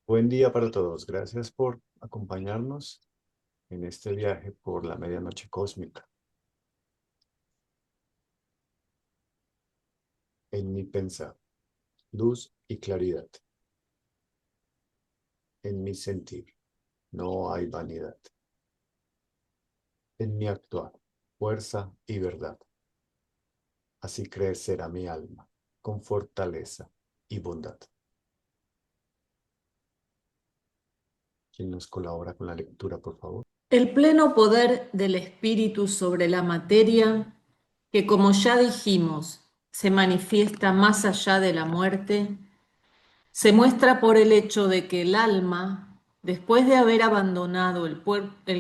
Buen día para todos. Gracias por acompañarnos en este viaje por la medianoche cósmica. En mi pensar, luz y claridad. En mi sentir, no hay vanidad. En mi actuar, fuerza y verdad. Así crecerá mi alma, con fortaleza y bondad. ¿Quién nos colabora con la lectura, por favor? El pleno poder del espíritu sobre la materia, que como ya dijimos, se manifiesta más allá de la muerte, se muestra por el hecho de que el alma, después de haber abandonado el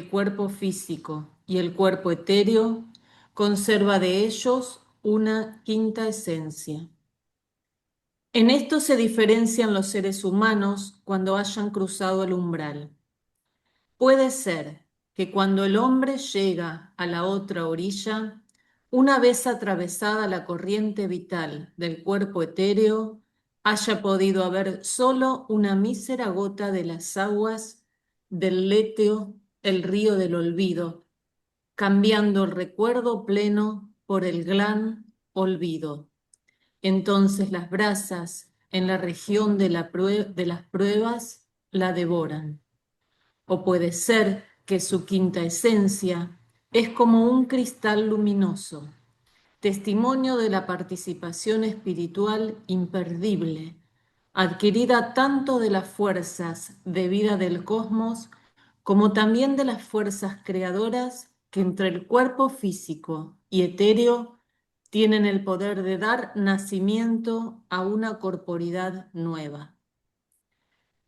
cuerpo físico y el cuerpo etéreo, conserva de ellos una quinta esencia. En esto se diferencian los seres humanos cuando hayan cruzado el umbral. Puede ser que cuando el hombre llega a la otra orilla, una vez atravesada la corriente vital del cuerpo etéreo, haya podido haber solo una mísera gota de las aguas del léteo, el río del olvido, cambiando el recuerdo pleno por el gran olvido. Entonces las brasas en la región de las pruebas la devoran. O puede ser que su quinta esencia es como un cristal luminoso, testimonio de la participación espiritual imperdible, adquirida tanto de las fuerzas de vida del cosmos como también de las fuerzas creadoras que entre el cuerpo físico y etéreo tienen el poder de dar nacimiento a una corporidad nueva.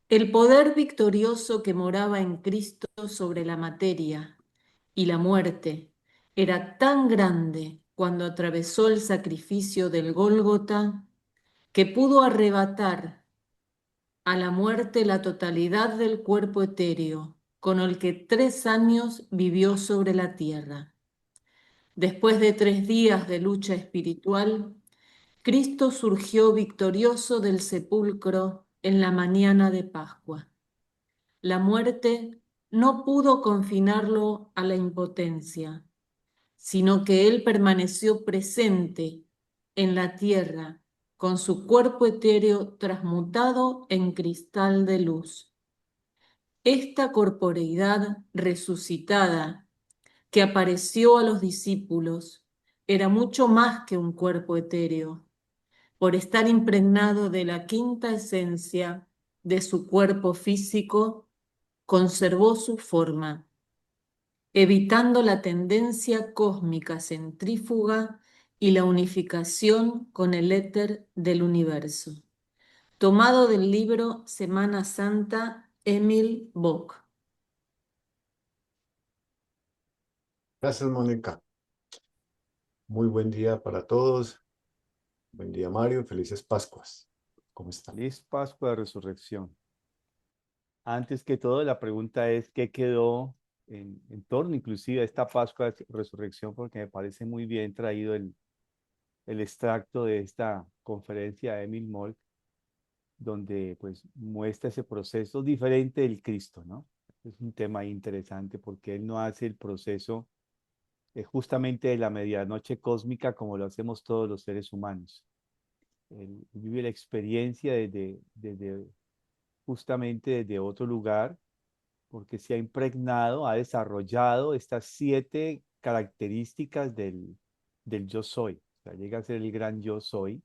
El poder victorioso que moraba en Cristo sobre la materia y la muerte era tan grande cuando atravesó el sacrificio del Gólgota que pudo arrebatar a la muerte la totalidad del cuerpo etéreo con el que 3 años vivió sobre la tierra. Después de 3 días de lucha espiritual, Cristo surgió victorioso del sepulcro en la mañana de Pascua. La muerte no pudo confinarlo a la impotencia, sino que él permaneció presente en la tierra con su cuerpo etéreo transmutado en cristal de luz. Esta corporeidad resucitada que apareció a los discípulos era mucho más que un cuerpo etéreo, por estar impregnado de la quinta esencia de su cuerpo físico, conservó su forma, evitando la tendencia cósmica centrífuga y la unificación con el éter del universo. Tomado del libro Semana Santa, Emil Bock. Gracias, Mónica. Muy buen día para todos. Buen día, Mario. Felices Pascuas. ¿Cómo están? Feliz Pascua de Resurrección. Antes que todo, la pregunta es, ¿qué quedó en torno inclusive a esta Pascua de Resurrección? Porque me parece muy bien traído el extracto de esta conferencia de Emil Molk, donde pues muestra ese proceso diferente del Cristo, ¿no? Es un tema interesante porque él no hace el proceso justamente de la medianoche cósmica como lo hacemos todos los seres humanos. Él vive la experiencia desde justamente desde otro lugar, porque se ha impregnado, ha desarrollado estas 7 características del yo soy. O sea, llega a ser el gran yo soy.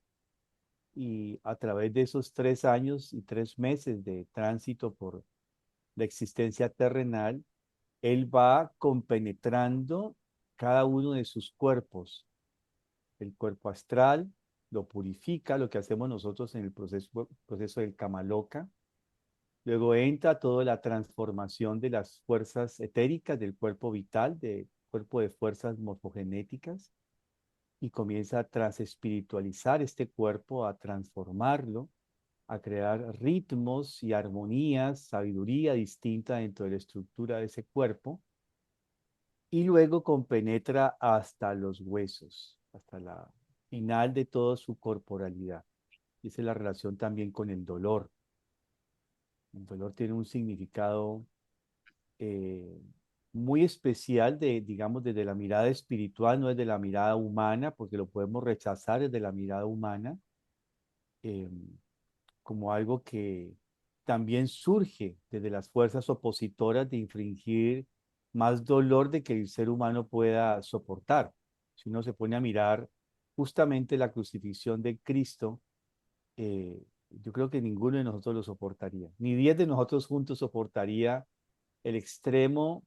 Y a través de esos 3 años y 3 meses de tránsito por la existencia terrenal, él va compenetrando cada uno de sus cuerpos. El cuerpo astral lo purifica, lo que hacemos nosotros en el proceso del Kamaloka. Luego entra toda la transformación de las fuerzas etéricas del cuerpo vital, del cuerpo de fuerzas morfogenéticas, y comienza a transespiritualizar este cuerpo, a transformarlo, a crear ritmos y armonías, sabiduría distinta dentro de la estructura de ese cuerpo, y luego compenetra hasta los huesos, hasta la final de toda su corporalidad. Y esa es la relación también con el dolor. El dolor tiene un significado eh, muy especial digamos, desde la mirada espiritual, no desde la mirada humana, porque lo podemos rechazar desde la mirada humana, eh, como algo que también surge desde las fuerzas opositoras de infringir más dolor de que el ser humano pueda soportar. Si uno se pone a mirar justamente la crucifixión de Cristo, yo creo que ninguno de nosotros lo soportaría, ni 10 de nosotros juntos soportaría el extremo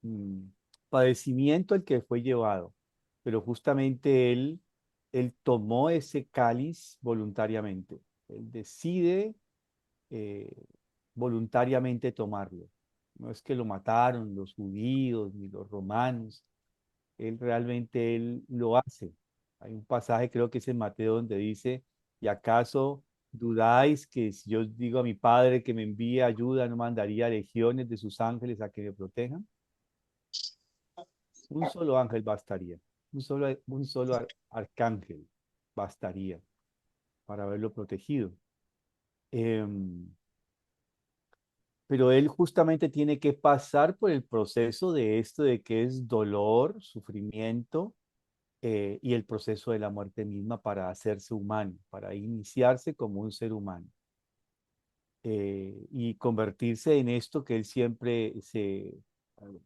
mm, padecimiento al que fue llevado, pero justamente él tomó ese cáliz voluntariamente. Él decide eh, voluntariamente tomarlo. No es que lo mataron los judíos ni los romanos, él lo hace. Hay un pasaje, creo que es en Mateo, donde dice, ¿y acaso dudáis que si yo digo a mi Padre que me envíe ayuda, no mandaría legiones de sus ángeles a que me protejan? Un solo ángel bastaría, un solo arcángel bastaría para haberlo protegido. Em, pero él justamente tiene que pasar por el proceso de esto de que es dolor, sufrimiento, y el proceso de la muerte misma para hacerse humano, para iniciarse como un ser humano, y convertirse en esto que él siempre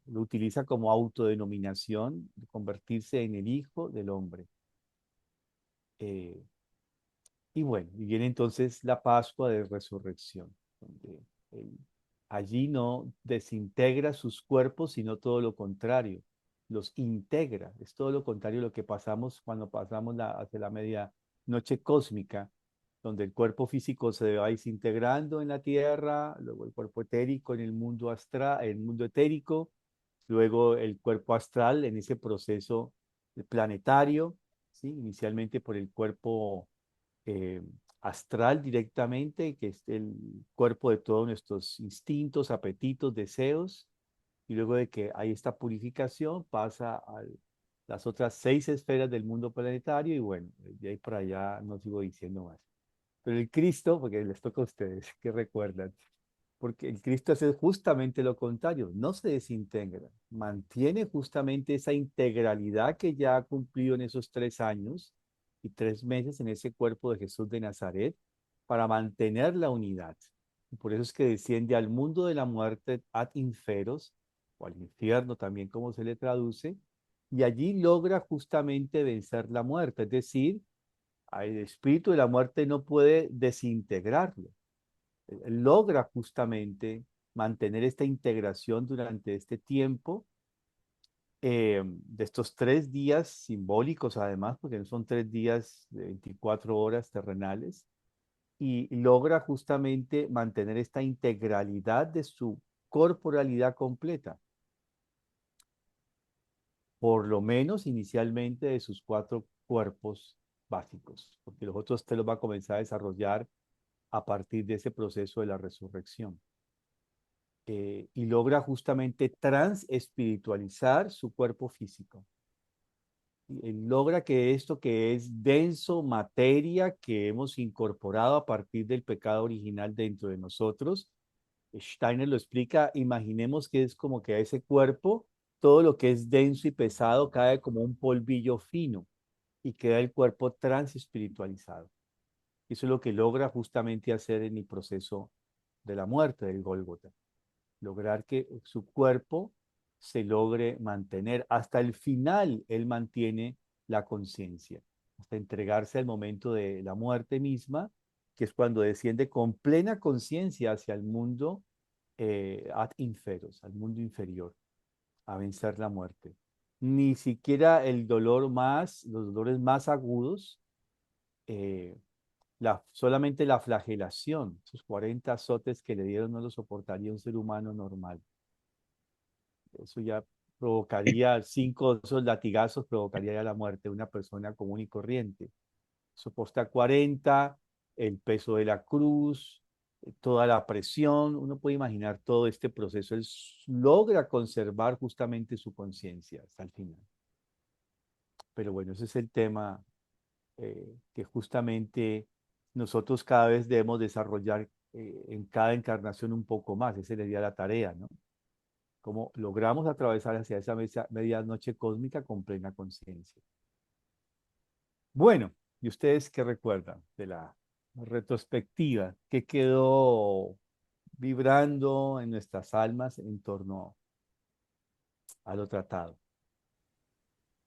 lo utiliza como autodenominación, convertirse en el Hijo del Hombre. Eh, y bueno, y viene entonces la Pascua de Resurrección, donde él allí no desintegra sus cuerpos, sino todo lo contrario, los integra. Es todo lo contrario a lo que pasamos cuando pasamos hacia la medianoche cósmica, donde el cuerpo físico se va desintegrando en la tierra, luego el cuerpo etérico en el mundo astral, el mundo etérico, luego el cuerpo astral en ese proceso planetario, ¿sí? Inicialmente por el cuerpo eh, astral directamente, que es el cuerpo de todos nuestros instintos, apetitos, deseos, y luego de que hay esta purificación pasa a las otras 6 esferas del mundo planetario y bueno, de ahí para allá no sigo diciendo más. Pero el Cristo, porque les toca a ustedes, que recuerdan, porque el Cristo hace justamente lo contrario, no se desintegra, mantiene justamente esa integralidad que ya ha cumplido en esos 3 años y 3 meses en ese cuerpo de Jesús de Nazaret para mantener la unidad. Y por eso es que desciende al mundo de la muerte ad inferos, o al infierno también como se le traduce, y allí logra justamente vencer la muerte, es decir, el espíritu de la muerte no puede desintegrarlo, logra justamente mantener esta integración durante este tiempo, de estos 3 días simbólicos además, porque no son 3 días de 24 horas terrenales, y logra justamente mantener esta integralidad de su corporalidad completa, por lo menos inicialmente de sus 4 cuerpos básicos, porque los otros te los va a comenzar a desarrollar a partir de ese proceso de la resurrección. Y logra justamente transespiritualizar su cuerpo físico. Y él logra que esto que es denso, materia que hemos incorporado a partir del pecado original dentro de nosotros, Steiner lo explica, imaginemos que es como que a ese cuerpo, todo lo que es denso y pesado cae como un polvillo fino y queda el cuerpo transespiritualizado. Eso es lo que logra justamente hacer en el proceso de la muerte del Gólgota, lograr que su cuerpo se logre mantener. Hasta el final, él mantiene la conciencia, hasta entregarse al momento de la muerte misma, que es cuando desciende con plena conciencia hacia el mundo ad inferos, al mundo inferior, a vencer la muerte. Ni siquiera los dolores más agudos, eh, solamente la flagelación, esos 40 azotes que le dieron no lo soportaría un ser humano normal. Eso ya provocaría 5 de esos latigazos, provocaría ya la muerte de una persona común y corriente. Soporta 40, el peso de la cruz, toda la presión, uno puede imaginar todo este proceso. Él logra conservar justamente su conciencia hasta el final. Pero bueno, ese es el tema que justamente nosotros cada vez debemos desarrollar en cada encarnación un poco más. Esa sería la tarea, ¿no? Cómo logramos atravesar hacia esa medianoche cósmica con plena conciencia. Bueno, ¿y ustedes qué recuerdan de la retrospectiva? ¿Qué quedó vibrando en nuestras almas en torno a lo tratado?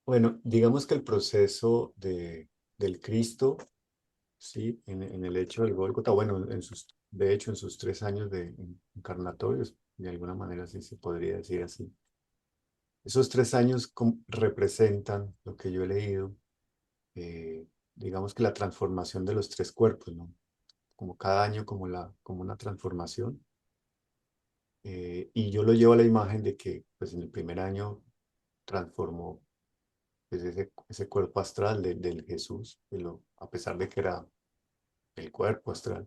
Bueno, digamos que el proceso del Cristo, sí, en el hecho del Gólgota, bueno, de hecho, en sus 3 años de encarnatorios, de alguna manera sí se podría decir así. Esos 3 años representan lo que yo he leído, digamos que la transformación de los tres cuerpos, ¿no? Como cada año como una transformación. Y yo lo llevo a la imagen de que, pues en el primer año transformó pues, ese cuerpo astral del Jesús, a pesar de que era el cuerpo astral.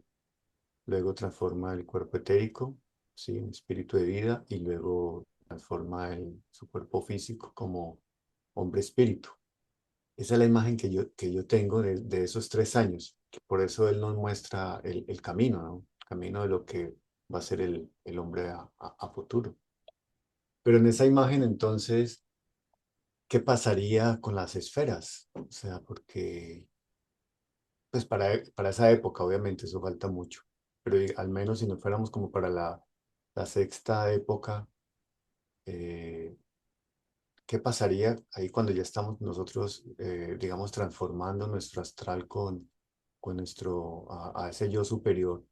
Luego transforma el cuerpo etérico, ¿sí? En espíritu de vida, y luego transforma su cuerpo físico como hombre espíritu. Esa es la imagen que yo tengo de esos 3 años, que por eso él nos muestra el camino, ¿no? El camino de lo que va a ser el hombre a futuro. Pero en esa imagen, entonces, ¿qué pasaría con las esferas? O sea, porque, pues para esa época, obviamente, eso falta mucho. Pero al menos si nos fuéramos como para la sexta época, eh, ¿qué pasaría ahí cuando ya estamos nosotros, digamos, transformando nuestro astral con a ese yo superior?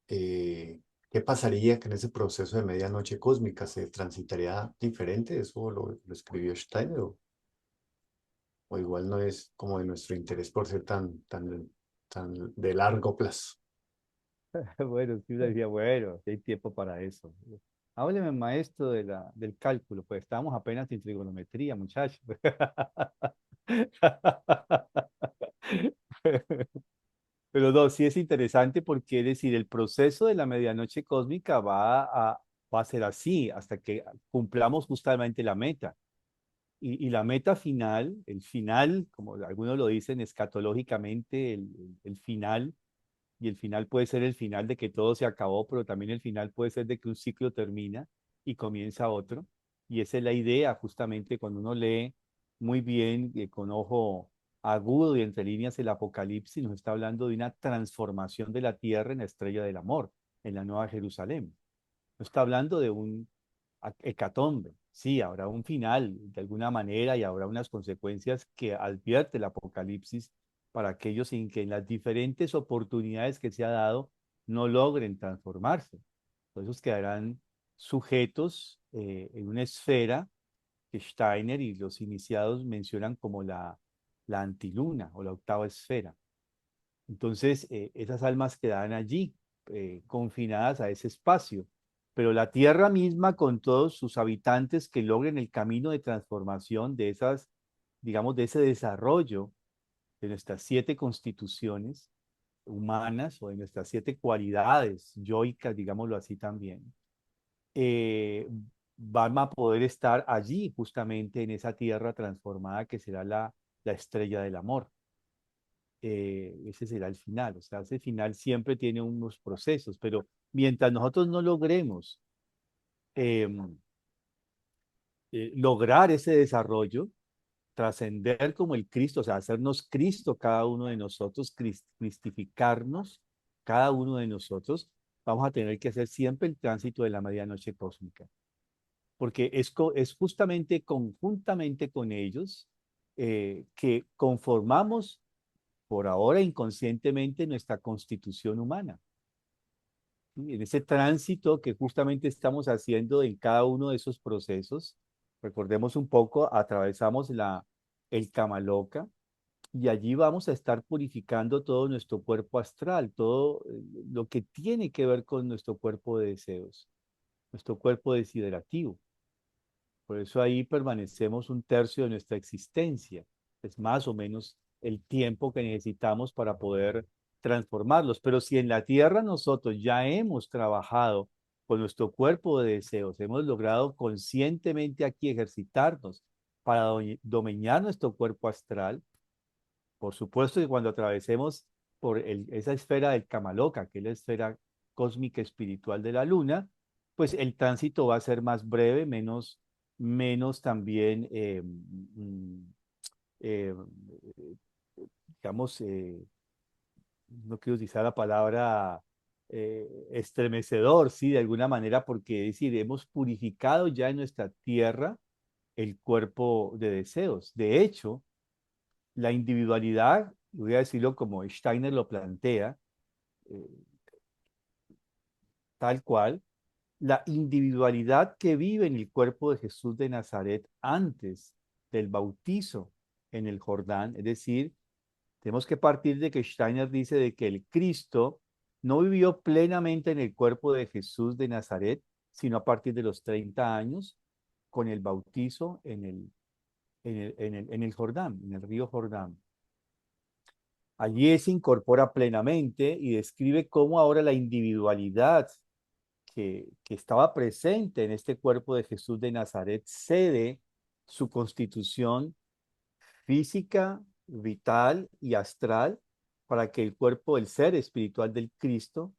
Eh, ¿Qué pasaría que en ese proceso de medianoche cósmica se transitaría diferente? ¿Eso lo escribió Steiner o igual no es como de nuestro interés por ser tan de largo plazo? Bueno, sí, uno decía, bueno, si hay tiempo para eso. Hábleme, maestro, del cálculo, pues estamos apenas en trigonometría, muchachos. Pero no, sí es interesante porque, es decir, el proceso de la medianoche cósmica va a ser así hasta que cumplamos justamente la meta. Y la meta final, el final, como algunos lo dicen escatológicamente, el final, y el final puede ser el final de que todo se acabó, pero también el final puede ser de que un ciclo termina y comienza otro. Y esa es la idea, justamente cuando uno lee muy bien, con ojo agudo y entre líneas el Apocalipsis, nos está hablando de una transformación de la tierra en la estrella del amor, en la Nueva Jerusalén. No está hablando de un hecatombe. Sí, habrá un final de alguna manera y habrá unas consecuencias que advierte el Apocalipsis para aquellos en que en las diferentes oportunidades que se ha dado no logren transformarse. Entonces quedarán sujetos en una esfera que Steiner y los iniciados mencionan como la antiluna o la octava esfera. Entonces, esas almas quedan allí, confinadas a ese espacio. Pero la tierra misma, con todos sus habitantes que logren el camino de transformación de esas, digamos, de ese desarrollo de nuestras 7 constituciones humanas o de nuestras 7 cualidades yoicas, digámoslo así también, eh, van a poder estar allí, justamente en esa tierra transformada que será la estrella del amor. Ese será el final. O sea, ese final siempre tiene unos procesos, pero mientras nosotros no logremos eh, lograr ese desarrollo, trascender como el Cristo, o sea, hacernos Cristo cada uno de nosotros, cristificarnos cada uno de nosotros, vamos a tener que hacer siempre el tránsito de la medianoche cósmica, porque es justamente conjuntamente con ellos que conformamos por ahora inconscientemente nuestra constitución humana. ¿Sí? En ese tránsito que justamente estamos haciendo en cada uno de esos procesos, recordemos un poco, atravesamos el Kamaloka y allí vamos a estar purificando todo nuestro cuerpo astral, todo lo que tiene que ver con nuestro cuerpo de deseos, nuestro cuerpo desiderativo. Por eso ahí permanecemos un tercio de nuestra existencia. Es más o menos el tiempo que necesitamos para poder transformarlos. Pero si en la tierra nosotros ya hemos trabajado con nuestro cuerpo de deseos, hemos logrado conscientemente aquí ejercitarnos para domeñar nuestro cuerpo astral, por supuesto que cuando atravesemos por esa esfera del Kamaloka, que es la esfera cósmica espiritual de la luna, pues el tránsito va a ser más breve, menos también, eh, digamos, no quiero utilizar la palabra estremecedor, sí, de alguna manera, porque es decir, hemos purificado ya en nuestra tierra el cuerpo de deseos. De hecho, la individualidad, voy a decirlo como Steiner lo plantea, eh, tal cual, la individualidad que vive en el cuerpo de Jesús de Nazaret antes del bautizo en el Jordán, es decir, tenemos que partir de que Steiner dice de que el Cristo no vivió plenamente en el cuerpo de Jesús de Nazaret, sino a partir de los 30 años con el bautizo en el Jordán, en el río Jordán. Allí él se incorpora plenamente y describe cómo ahora la individualidad que estaba presente en este cuerpo de Jesús de Nazaret cede su constitución física, vital y astral para que el cuerpo, el ser espiritual del Cristo,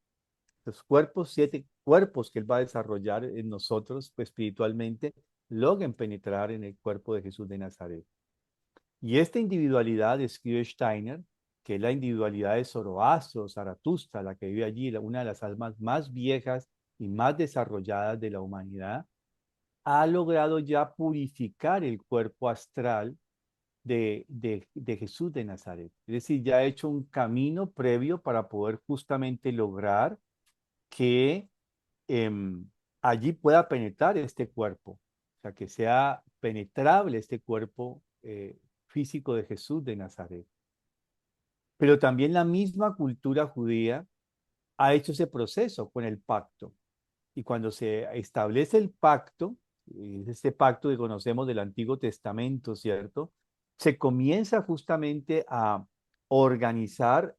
los cuerpos, 7 cuerpos que Él va a desarrollar en nosotros pues, espiritualmente, logren penetrar en el cuerpo de Jesús de Nazaret. Y esta individualidad, describe Steiner, que es la individualidad de Zoroastro, Zaratustra, la que vive allí, una de las almas más viejas y más desarrolladas de la humanidad, ha logrado ya purificar el cuerpo astral de Jesús de Nazaret. Es decir, ya ha hecho un camino previo para poder justamente lograr que allí pueda penetrar este cuerpo, o sea, que sea penetrable este cuerpo físico de Jesús de Nazaret. Pero también la misma cultura judía ha hecho ese proceso con el pacto. Y cuando se establece el pacto, es este pacto que conocemos del Antiguo Testamento, ¿cierto? Se comienza justamente a organizar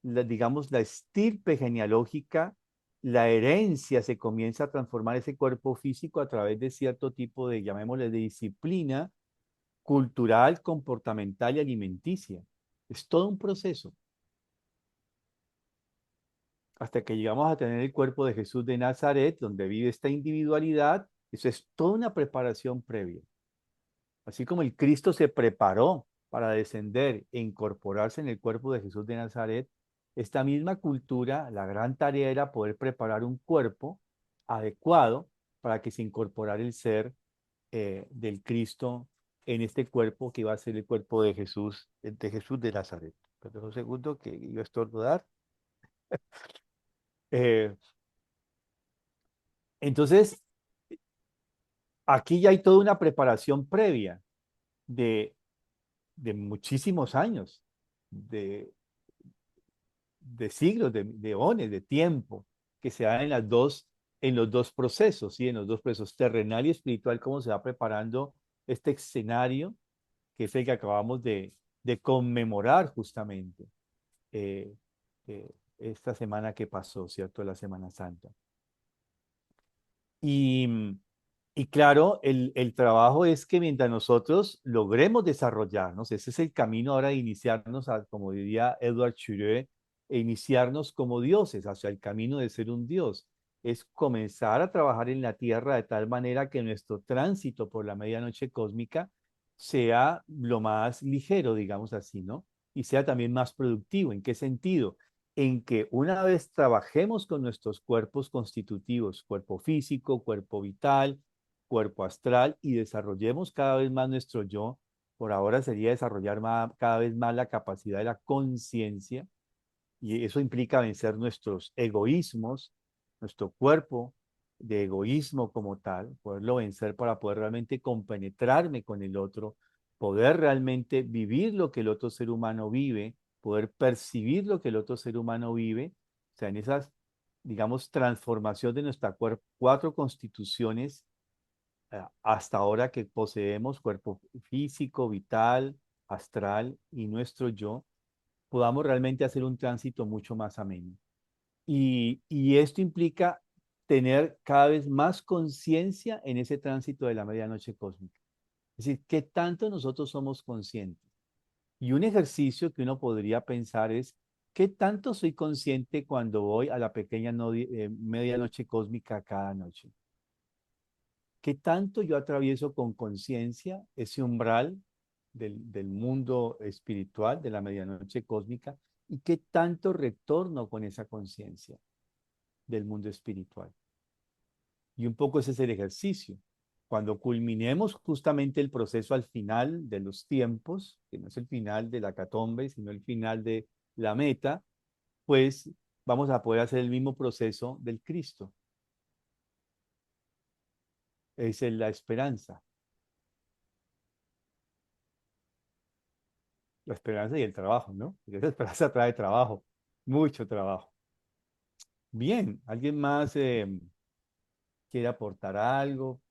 digamos, la estirpe genealógica, la herencia se comienza a transformar ese cuerpo físico a través de cierto tipo de, llamémosle, de disciplina cultural, comportamental y alimenticia. Es todo un proceso hasta que llegamos a tener el cuerpo de Jesús de Nazaret, donde vive esta individualidad. Eso es toda una preparación previa. Así como el Cristo se preparó para descender e incorporarse en el cuerpo de Jesús de Nazaret, esta misma cultura, la gran tarea era poder preparar un cuerpo adecuado para que se incorporara el ser del Cristo en este cuerpo que iba a ser el cuerpo de Jesús de Nazaret. Perdón un segundo que iba a estornudar. Eh, entonces, aquí ya hay toda una preparación previa de, de muchísimos años, de, de siglos, de eones, de tiempo, que se da en los dos procesos, ¿sí? En los dos procesos, terrenal y espiritual, cómo se va preparando este escenario, que es el que acabamos de conmemorar justamente eh, esta semana que pasó, ¿cierto? La Semana Santa. Y, y claro, el trabajo es que mientras nosotros logremos desarrollarnos, ese es el camino ahora de iniciarnos, como diría Edward Churé, e iniciarnos como dioses, hacia el camino de ser un dios. Es comenzar a trabajar en la tierra de tal manera que nuestro tránsito por la medianoche cósmica sea lo más ligero, digamos así, ¿no? Y sea también más productivo. ¿En qué sentido? En que una vez trabajemos con nuestros cuerpos constitutivos, cuerpo físico, cuerpo vital, cuerpo astral, y desarrollemos cada vez más nuestro yo, por ahora sería desarrollar cada vez más la capacidad de la conciencia, y eso implica vencer nuestros egoísmos, nuestro cuerpo de egoísmo como tal, poderlo vencer para poder realmente compenetrarme con el otro, poder realmente vivir lo que el otro ser humano vive, poder percibir lo que el otro ser humano vive, o sea, en esas, digamos, transformación de nuestras 4 constituciones hasta ahora que poseemos cuerpo físico, vital, astral y nuestro yo, podamos realmente hacer un tránsito mucho más ameno. Y esto implica tener cada vez más conciencia en ese tránsito de la medianoche cósmica. Es decir, ¿qué tanto nosotros somos conscientes? Y un ejercicio que uno podría pensar es, ¿qué tanto soy consciente cuando voy a la pequeña medianoche cósmica cada noche? ¿Qué tanto yo atravieso con conciencia ese umbral del mundo espiritual, de la medianoche cósmica? ¿Y qué tanto retorno con esa conciencia del mundo espiritual? Y un poco ese es el ejercicio. Cuando culminemos justamente el proceso al final de los tiempos, que no es el final de la catombe, sino el final de la meta, pues vamos a poder hacer el mismo proceso del Cristo. Esa es la esperanza y el trabajo, ¿no? Porque esa esperanza trae trabajo, mucho trabajo. Bien, ¿alguien más quiere aportar algo?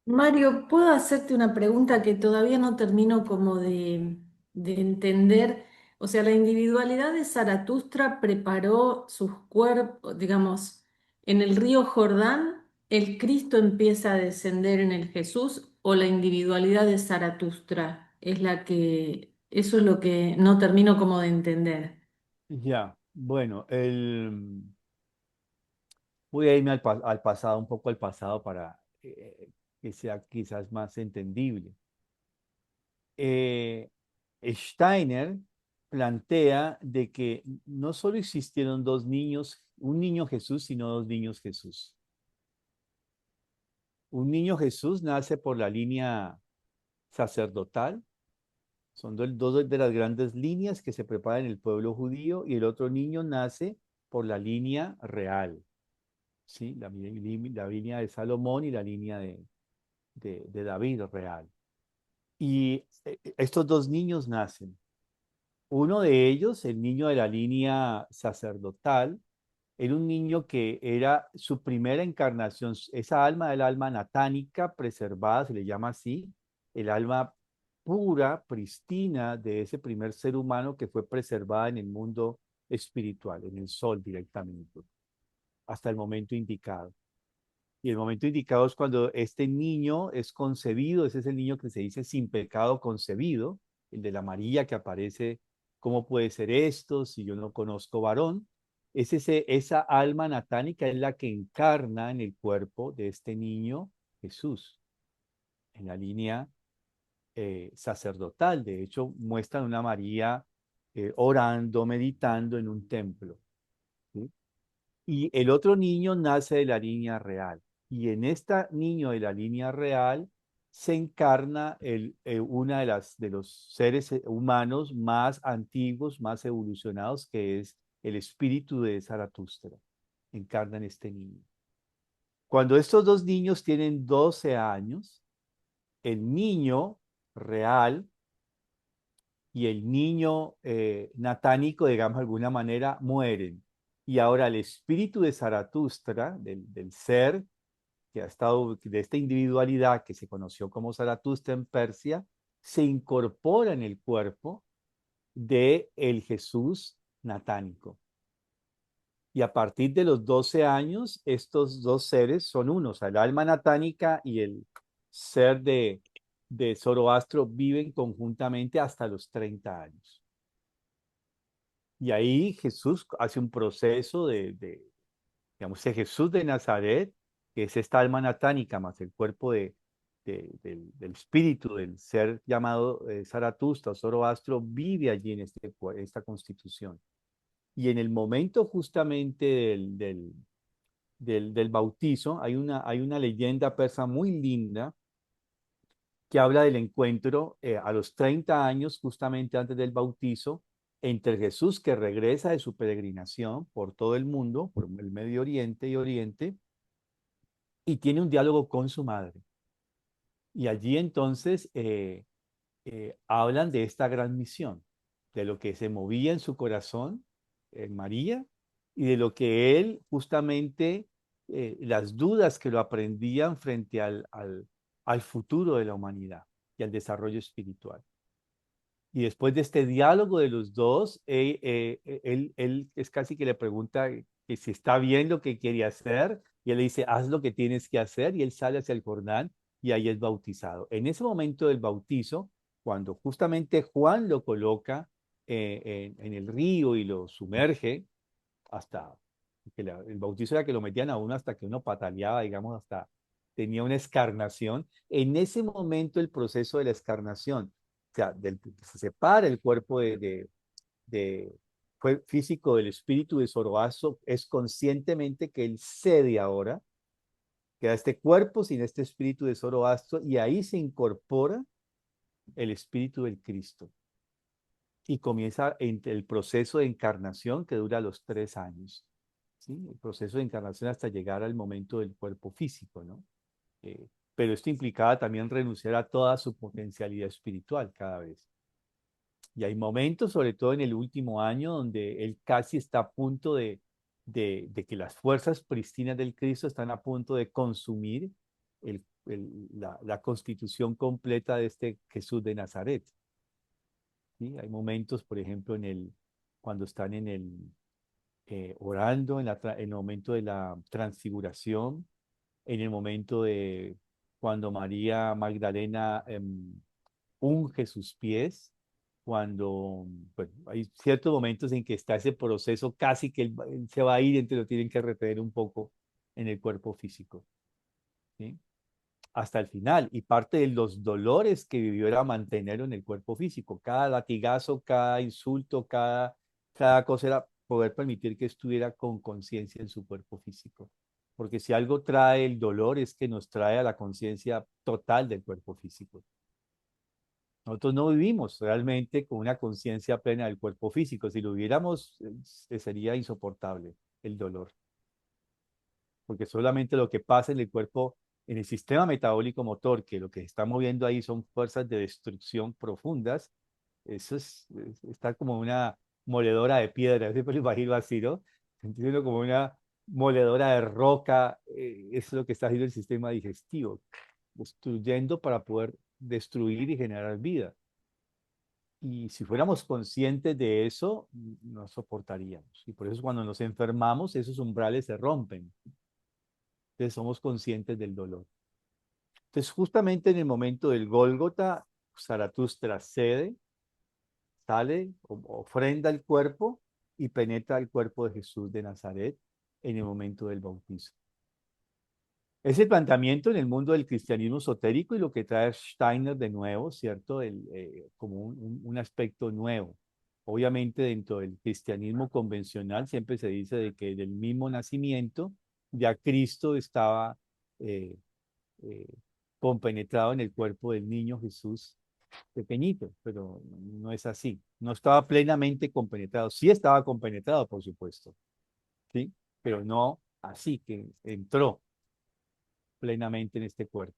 Mario, ¿puedo hacerte una pregunta que todavía no termino como de entender? O sea, la individualidad de Zaratustra preparó sus cuerpos, digamos, en el río Jordán, ¿el Cristo empieza a descender en el Jesús o la individualidad de Zaratustra es la que, eso es lo que no termino como de entender? Ya, bueno, voy a irme al pasado, un poco al pasado para que sea quizás más entendible. Eh, Steiner plantea de que no solo existieron dos niños, un niño Jesús, sino dos niños Jesús. Un niño Jesús nace por la línea sacerdotal, son dos de las grandes líneas que se preparan en el pueblo judío, y el otro niño nace por la línea real, ¿sí? La línea de Salomón y la línea de David real. Y estos dos niños nacen. Uno de ellos, el niño de la línea sacerdotal, era un niño que era su primera encarnación, esa alma del alma natánica preservada, se le llama así, el alma pura, pristina de ese primer ser humano que fue preservada en el mundo espiritual, en el sol directamente, hasta el momento indicado. Y el momento indicado es cuando este niño es concebido, ese es el niño que se dice sin pecado concebido, el de la María que aparece, ¿cómo puede ser esto si yo no conozco varón? Esa alma natánica es la que encarna en el cuerpo de este niño Jesús, en la línea sacerdotal. De hecho, muestran una María orando, meditando en un templo. ¿Sí? Y el otro niño nace de la línea real. Y en este niño de la línea real se encarna una de los seres humanos más antiguos, más evolucionados, que es el espíritu de Zaratustra. Encarna en este niño. Cuando estos dos niños tienen 12 años, el niño real y el niño natánico, digamos de alguna manera, mueren. Y ahora el espíritu de Zaratustra, del ser que ha estado, de esta individualidad que se conoció como Zaratustra en Persia, se incorpora en el cuerpo de el Jesús natánico. Y a partir de los 12 años, estos dos seres son uno, o sea, el alma natánica y el ser de Zoroastro viven conjuntamente hasta los 30 años. Y ahí Jesús hace un proceso digamos, de Jesús de Nazaret, que es esta alma natánica más el cuerpo del espíritu del ser llamado Zaratustra o Zoroastro, vive allí en esta constitución. Y en el momento justamente del bautizo, hay una leyenda persa muy linda que habla del encuentro a los 30 años, justamente antes del bautizo, entre Jesús que regresa de su peregrinación por todo el mundo, por el Medio Oriente y Oriente, y tiene un diálogo con su madre. Y allí entonces hablan de esta gran misión, de lo que se movía en su corazón en María y de lo que él justamente, las dudas que lo aprendían frente al futuro de la humanidad y al desarrollo espiritual. Y después de este diálogo de los dos, él es casi que le pregunta que si está bien lo que quiere hacer, y él le dice, haz lo que tienes que hacer, y él sale hacia el Jordán y ahí es bautizado. En ese momento del bautizo, cuando justamente Juan lo coloca en el río y lo sumerge hasta que el bautizo era que lo metían a uno hasta que uno pataleaba, digamos, hasta tenía una escarnación. En ese momento el proceso de la escarnación, o sea, se separa el cuerpo de fue físico del espíritu de Zoroastro, es conscientemente que él cede ahora, queda este cuerpo sin este espíritu de Zoroastro y ahí se incorpora el espíritu del Cristo y comienza el proceso de encarnación que dura los 3 años, ¿sí? El proceso de encarnación hasta llegar al momento del cuerpo físico, ¿no? Pero esto implicaba también renunciar a toda su potencialidad espiritual cada vez. Y hay momentos, sobre todo en el último año, donde él casi está a punto de que las fuerzas pristinas del Cristo están a punto de consumir la constitución completa de este Jesús de Nazaret. ¿Sí? Hay momentos, por ejemplo, cuando están orando, en el momento de la transfiguración, en el momento de cuando María Magdalena unge sus pies, cuando, bueno, hay ciertos momentos en que está ese proceso casi que él se va a ir, entonces lo tienen que retener un poco en el cuerpo físico, ¿sí? Hasta el final. Y parte de los dolores que vivió era mantenerlo en el cuerpo físico. Cada latigazo, cada insulto, cada cosa era poder permitir que estuviera con conciencia en su cuerpo físico. Porque si algo trae el dolor es que nos trae a la conciencia total del cuerpo físico. Nosotros no vivimos realmente con una conciencia plena del cuerpo físico. Si lo hubiéramos, sería insoportable el dolor. Porque solamente lo que pasa en el cuerpo, en el sistema metabólico motor, que lo que se está moviendo ahí son fuerzas de destrucción profundas, eso está como una moledora de piedra, siempre lo imagino así, ¿no? Entiendo como una moledora de roca, eso es lo que está haciendo el sistema digestivo, destruyendo para poder destruir y generar vida. Y si fuéramos conscientes de eso, no soportaríamos. Y por eso cuando nos enfermamos, esos umbrales se rompen. Entonces somos conscientes del dolor. Entonces justamente en el momento del Gólgota, Zaratustra cede, sale, ofrenda el cuerpo y penetra el cuerpo de Jesús de Nazaret en el momento del bautizo. Ese planteamiento en el mundo del cristianismo esotérico y lo que trae Steiner de nuevo, ¿cierto? Como un aspecto nuevo. Obviamente dentro del cristianismo convencional siempre se dice de que del mismo nacimiento ya Cristo estaba eh, eh, compenetrado en el cuerpo del niño Jesús pequeñito, pero no es así. No estaba plenamente compenetrado. Sí estaba compenetrado, por supuesto, ¿sí? Pero no así que entró plenamente en este cuerpo.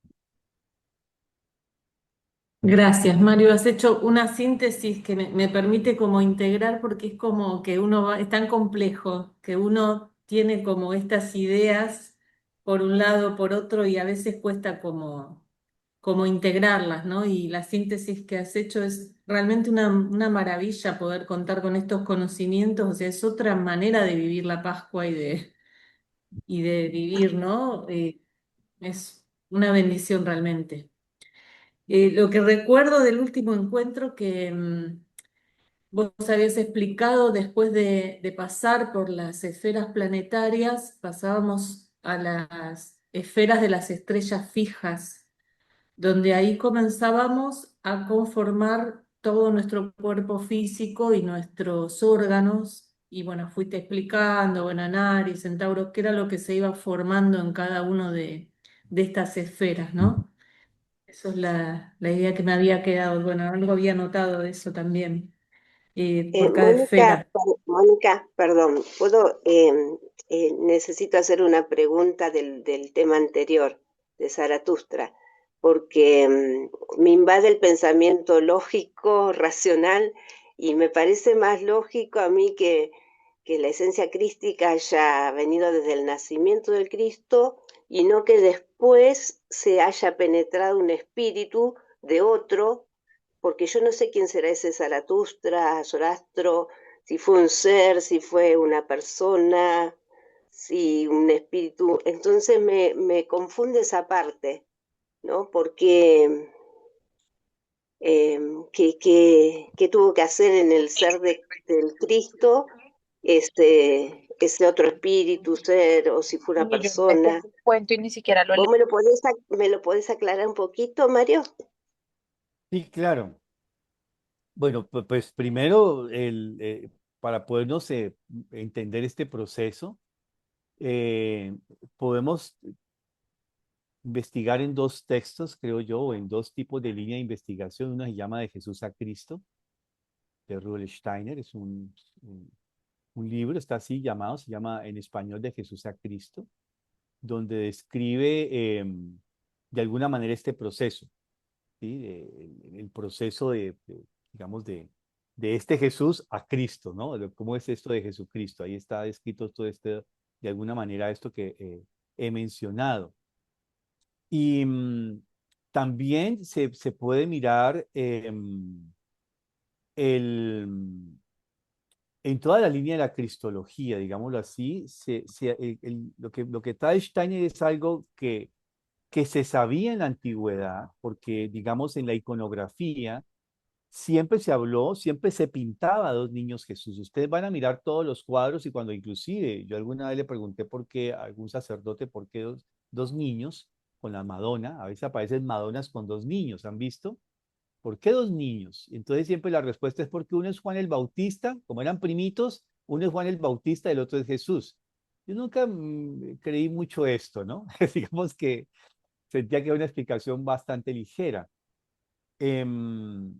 Gracias, Mario. Has hecho una síntesis que me permite como integrar porque es como que es tan complejo, que uno tiene como estas ideas por un lado, por otro, y a veces cuesta como integrarlas, ¿no? Y la síntesis que has hecho es realmente una maravilla poder contar con estos conocimientos, o sea, es otra manera de vivir la Pascua y de vivir, ¿no? Es una bendición realmente. Lo que recuerdo del último encuentro que vos habías explicado después de pasar por las esferas planetarias, pasábamos a las esferas de las estrellas fijas, donde ahí comenzábamos a conformar todo nuestro cuerpo físico y nuestros órganos. Y bueno, fuiste explicando, bueno, Aries, Centauro, qué era lo que se iba formando en cada uno de estas esferas, ¿no? Eso es la idea que me había quedado. Bueno, algo había notado de eso también, por cada Mónica, esfera. Mónica, perdón, necesito hacer una pregunta del tema anterior de Zaratustra, porque me invade el pensamiento lógico, racional, y me parece más lógico a mí que la esencia crística haya venido desde el nacimiento del Cristo y no que después se haya penetrado un espíritu de otro, porque yo no sé quién será ese Zaratustra, Zoroastro, si fue un ser, si fue una persona, si un espíritu. Entonces me confunde esa parte, ¿no? Porque qué tuvo que hacer en el ser del Cristo ese otro espíritu, ser, o si fue una Mire, yo no me sé persona. ese cuento y ni siquiera lo ¿Vos leí. me lo podés aclarar un poquito, Mario? Sí, claro. Bueno, pues primero, para podernos entender este proceso, eh, podemos investigar en dos textos, creo yo, o en dos tipos de línea de investigación. Uno se llama De Jesús a Cristo, de Rudolf Steiner, es un libro, está así llamado, se llama en español De Jesús a Cristo, donde describe de alguna manera este proceso, ¿sí? El proceso digamos, de este Jesús a Cristo, ¿no? ¿Cómo es esto de Jesucristo? Ahí está descrito todo esto, de alguna manera, esto que he mencionado. Y también se puede mirar en toda la línea de la cristología, digámoslo así, lo que trae Steiner es algo que se sabía en la antigüedad, porque digamos en la iconografía siempre se habló, siempre se pintaba a dos niños Jesús. Ustedes van a mirar todos los cuadros y cuando inclusive yo alguna vez le pregunté por qué a algún sacerdote, por qué dos niños con la Madonna, a veces aparecen Madonas con dos niños, ¿han visto? ¿Por qué dos niños? Entonces siempre la respuesta es porque uno es Juan el Bautista, como eran primitos, uno es Juan el Bautista y el otro es Jesús. Yo nunca creí mucho esto, ¿no? Digamos que sentía que era una explicación bastante ligera. Em,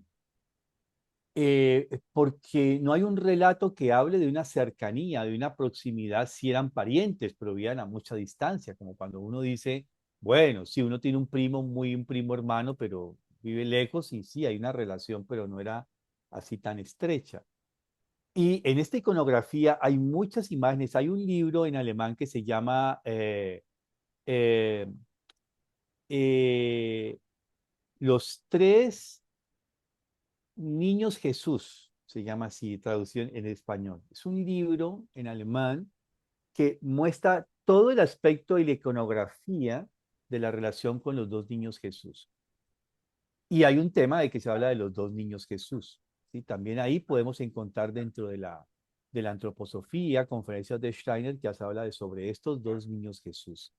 porque no hay un relato que hable de una cercanía, de una proximidad, si eran parientes, pero vivían a mucha distancia, como cuando uno dice, bueno, sí, uno tiene un primo hermano, pero vive lejos y sí, hay una relación, pero no era así tan estrecha. Y en esta iconografía hay muchas imágenes. Hay un libro en alemán que se llama eh, eh, Los tres Niños Jesús, se llama así, traducción en español. Es un libro en alemán que muestra todo el aspecto y la iconografía de la relación con los dos niños Jesús. Y hay un tema de que se habla de los dos niños Jesús, ¿sí? También ahí podemos encontrar dentro de la antroposofía, conferencias de Steiner, que se habla sobre estos dos niños Jesús,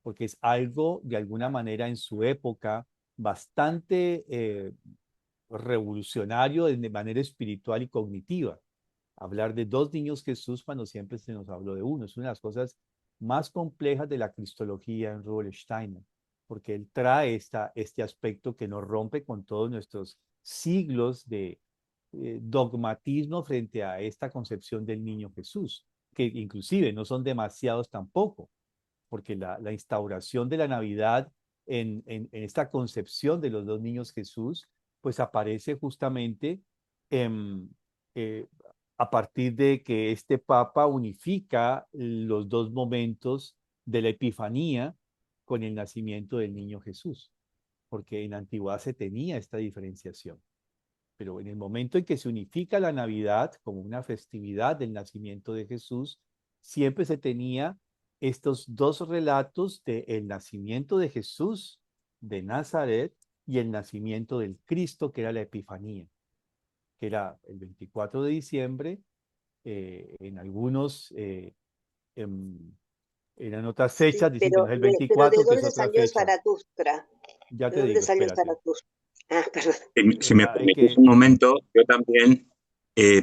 porque es algo de alguna manera en su época bastante revolucionario de manera espiritual y cognitiva. Hablar de dos niños Jesús cuando siempre se nos habló de uno. Es una de las cosas más complejas de la cristología en Rudolf Steiner, porque él trae este aspecto que nos rompe con todos nuestros siglos de dogmatismo frente a esta concepción del niño Jesús, que inclusive no son demasiados tampoco, porque la instauración de la Navidad en esta concepción de los dos niños Jesús, pues aparece justamente en, eh, a partir de que este Papa unifica los dos momentos de la Epifanía con el nacimiento del niño Jesús, porque en la antigüedad se tenía esta diferenciación. Pero en el momento en que se unifica la Navidad como una festividad del nacimiento de Jesús, siempre se tenía estos dos relatos de el nacimiento de Jesús de Nazaret y el nacimiento del Cristo, que era la Epifanía, que era el 24 de diciembre, en algunos, eran otras Sí, fechas, dicen que no es el pero ¿de 24, que es dónde otra salió fecha. Zaratustra? Ya ¿De te dónde digo, salió espérate. Zaratustra? Ah, perdón. Si me permitís un momento, yo también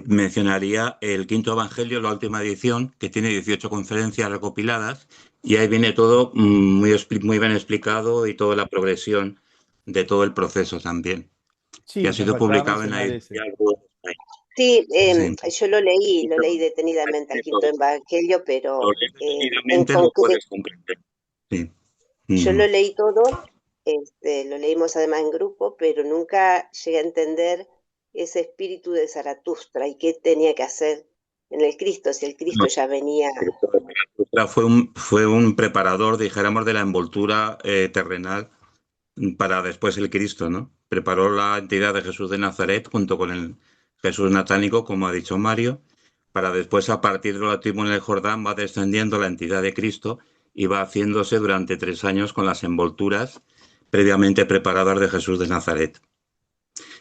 mencionaría el Quinto Evangelio, la última edición, que tiene 18 conferencias recopiladas, y ahí viene todo muy bien explicado y toda la progresión de todo el proceso también. Sí, Que ha me sido faltaba publicado en la mencionar ese. editorial Rudolf Steiner. Sí, Sí. yo lo leí detenidamente al Quinto Evangelio, Lo pero lees en detenidamente, lo concreto, puedes comprender. Sí. yo Ujú. lo leí todo, lo leímos además en grupo, pero nunca llegué a entender ese espíritu de Zaratustra y qué tenía que hacer en el Cristo, si el Cristo No, ya venía. Zaratustra fue un preparador, dijéramos, de la envoltura terrenal para después el Cristo, ¿no? Preparó la entidad de Jesús de Nazaret junto con el Jesús natánico, como ha dicho Mario, para después, a partir del bautismo en el Jordán, va descendiendo la entidad de Cristo y va haciéndose durante 3 años con las envolturas previamente preparadas de Jesús de Nazaret.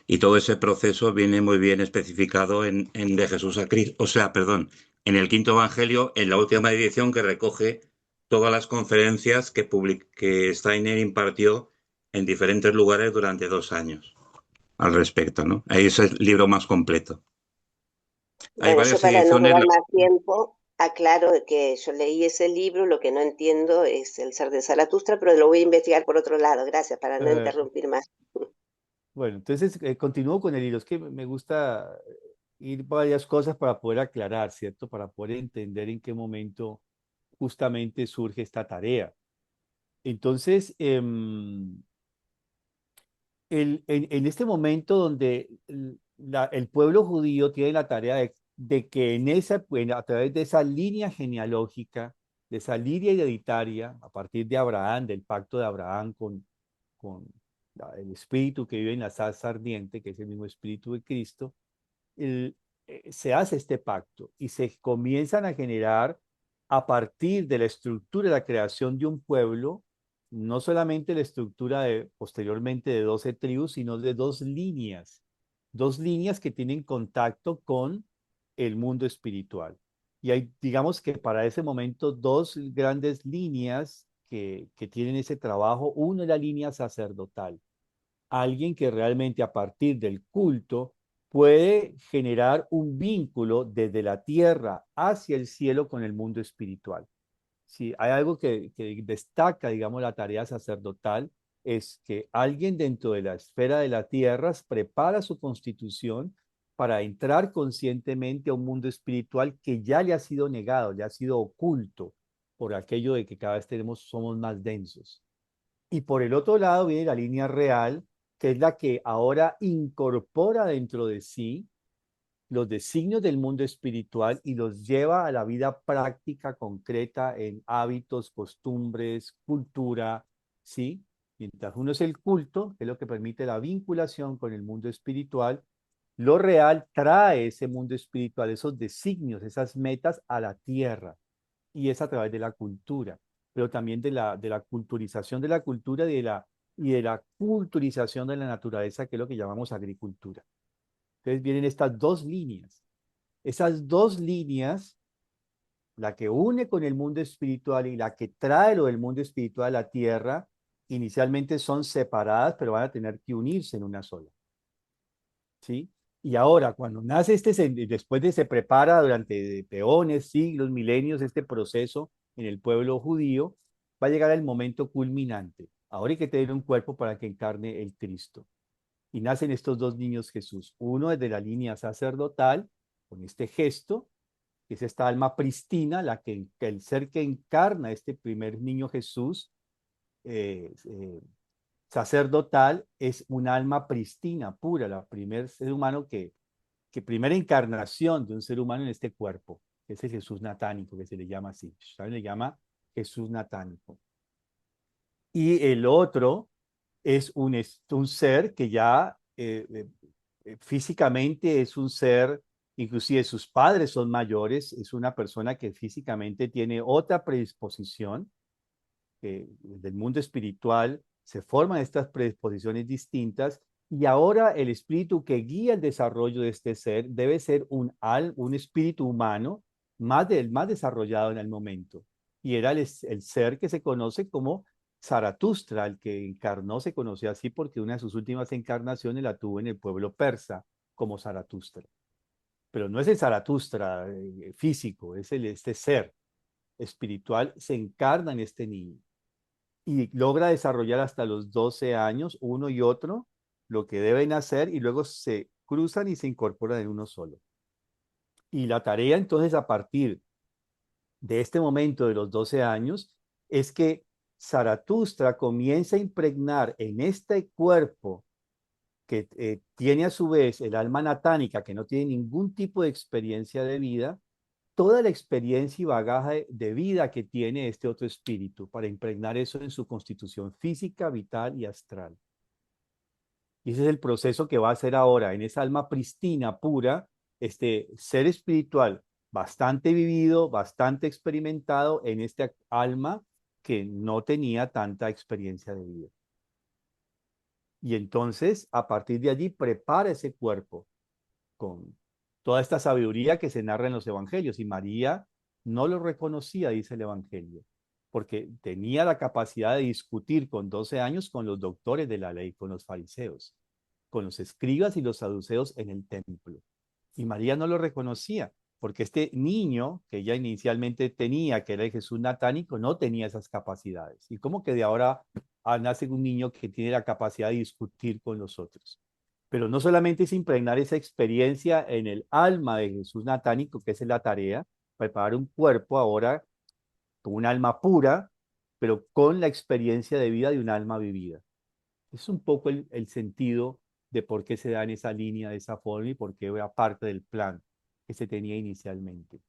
Y todo ese proceso viene muy bien especificado en De Jesús a Cristo, o sea, perdón, en el quinto Evangelio, en la última edición que recoge todas las conferencias que Steiner impartió en diferentes lugares durante 2 años al respecto, ¿no? Ahí es el libro más completo. Hay Bueno, yo varias para no ediciones. robar más tiempo, aclaro que yo leí ese libro, lo que no entiendo es el ser de Zaratustra, pero lo voy a investigar por otro lado. Gracias, para no Eh, interrumpir más. bueno, entonces continúo con el hilo. Es que me gusta ir varias cosas para poder aclarar, ¿cierto? Para poder entender en qué momento justamente surge esta tarea. Entonces, en este momento donde el pueblo judío tiene la tarea de que a través de esa línea genealógica, de esa línea hereditaria, a partir de Abraham, del pacto de Abraham con el espíritu que vive en la salsa ardiente, que es el mismo espíritu de Cristo, se hace este pacto y se comienzan a generar a partir de la estructura de la creación de un pueblo, no solamente la estructura posteriormente de 12 tribus, sino de dos líneas que tienen contacto con el mundo espiritual. Y hay, digamos que para ese momento, dos grandes líneas que tienen ese trabajo. Uno es la línea sacerdotal, alguien que realmente a partir del culto puede generar un vínculo desde la tierra hacia el cielo con el mundo espiritual. Si hay algo que destaca, digamos, la tarea sacerdotal, es que alguien dentro de la esfera de la tierra prepara su constitución para entrar conscientemente a un mundo espiritual que ya le ha sido negado, le ha sido oculto por aquello de que cada vez somos más densos. Y por el otro lado viene la línea real, que es la que ahora incorpora dentro de sí los designios del mundo espiritual y los lleva a la vida práctica, concreta, en hábitos, costumbres, cultura, ¿sí? Mientras uno es el culto, que es lo que permite la vinculación con el mundo espiritual, lo real trae ese mundo espiritual, esos designios, esas metas a la tierra, y es a través de la cultura, pero también de la culturización de la cultura y de la culturización de la naturaleza, que es lo que llamamos agricultura. Entonces vienen estas dos líneas. Esas dos líneas, la que une con el mundo espiritual y la que trae lo del mundo espiritual a la tierra, inicialmente son separadas, pero van a tener que unirse en una sola. ¿Sí? Y ahora, cuando nace después de se prepara durante peones, siglos, milenios, este proceso en el pueblo judío, va a llegar el momento culminante. Ahora hay que tener un cuerpo para que encarne el Cristo. Y nacen estos dos niños Jesús. Uno es de la línea sacerdotal, con este gesto, que es esta alma pristina, que el ser que encarna este primer niño Jesús, sacerdotal, es un alma pristina, pura, la primer ser humano que primera encarnación de un ser humano en este cuerpo, que es el Jesús natánico, que se le llama así. También le llama Jesús natánico. Y el otro es un ser que ya físicamente es un ser, inclusive sus padres son mayores, es una persona que físicamente tiene otra predisposición, del mundo espiritual se forman estas predisposiciones distintas, y ahora el espíritu que guía el desarrollo de este ser debe ser un espíritu humano más desarrollado en el momento. Y era el ser que se conoce como Zaratustra, el que encarnó se conoció así porque una de sus últimas encarnaciones la tuvo en el pueblo persa como Zaratustra. Pero no es el Zaratustra físico, es este ser espiritual, se encarna en este niño y logra desarrollar hasta los 12 años, uno y otro, lo que deben hacer, y luego se cruzan y se incorporan en uno solo. Y la tarea entonces a partir de este momento de los 12 años es que Zaratustra comienza a impregnar en este cuerpo que tiene a su vez el alma natánica, que no tiene ningún tipo de experiencia de vida, toda la experiencia y bagaje de vida que tiene este otro espíritu, para impregnar eso en su constitución física, vital y astral. Y ese es el proceso que va a hacer ahora en esa alma pristina, pura, este ser espiritual bastante vivido, bastante experimentado en este alma que no tenía tanta experiencia de vida. Y entonces, a partir de allí, prepara ese cuerpo con toda esta sabiduría que se narra en los evangelios. Y María no lo reconocía, dice el evangelio, porque tenía la capacidad de discutir con 12 años con los doctores de la ley, con los fariseos, con los escribas y los saduceos en el templo. Y María no lo reconocía, porque este niño que ella inicialmente tenía, que era el Jesús natánico, no tenía esas capacidades. Y como que de ahora nace un niño que tiene la capacidad de discutir con los otros. Pero no solamente es impregnar esa experiencia en el alma de Jesús natánico, que esa es la tarea, preparar un cuerpo ahora con un alma pura, pero con la experiencia de vida de un alma vivida. Es un poco el sentido de por qué se da en esa línea de esa forma y por qué era parte del plan que se tenía inicialmente.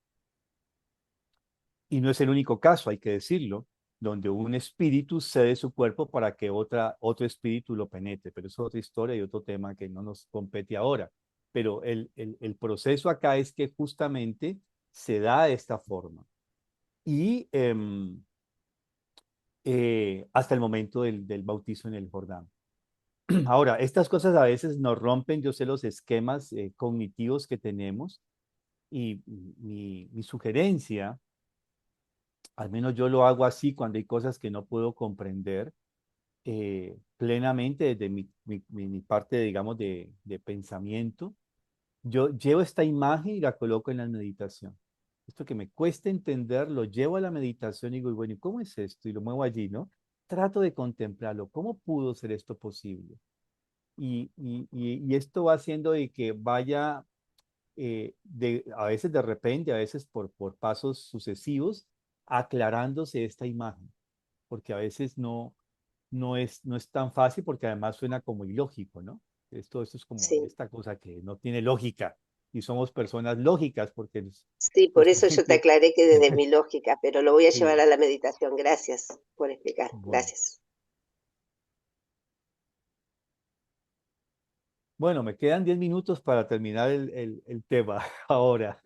Y no es el único caso, hay que decirlo, donde un espíritu cede su cuerpo para que otro espíritu lo penetre, pero eso es otra historia y otro tema que no nos compete ahora. Pero el proceso acá es que justamente se da de esta forma. Y hasta el momento del bautizo en el Jordán. Ahora, estas cosas a veces nos rompen, yo sé, los esquemas cognitivos que tenemos y mi sugerencia, al menos yo lo hago así cuando hay cosas que no puedo comprender plenamente desde mi parte, digamos, de pensamiento. Yo llevo esta imagen y la coloco en la meditación. Esto que me cuesta entender, lo llevo a la meditación y digo, bueno, ¿y cómo es esto? Y lo muevo allí, ¿no? Trato de contemplarlo. ¿Cómo pudo ser esto posible? Y esto va haciendo de que vaya, a veces de repente, a veces por pasos sucesivos, aclarándose esta imagen, porque a veces no es tan fácil, porque además suena como ilógico, ¿no? Esto es como Sí, esta cosa que no tiene lógica, y somos personas lógicas, porque sí, por los eso yo te principios, aclaré que desde mi lógica, pero lo voy a llevar sí, a la meditación. Gracias por explicar. bueno. Gracias. Bueno, me quedan 10 minutos para terminar el tema ahora.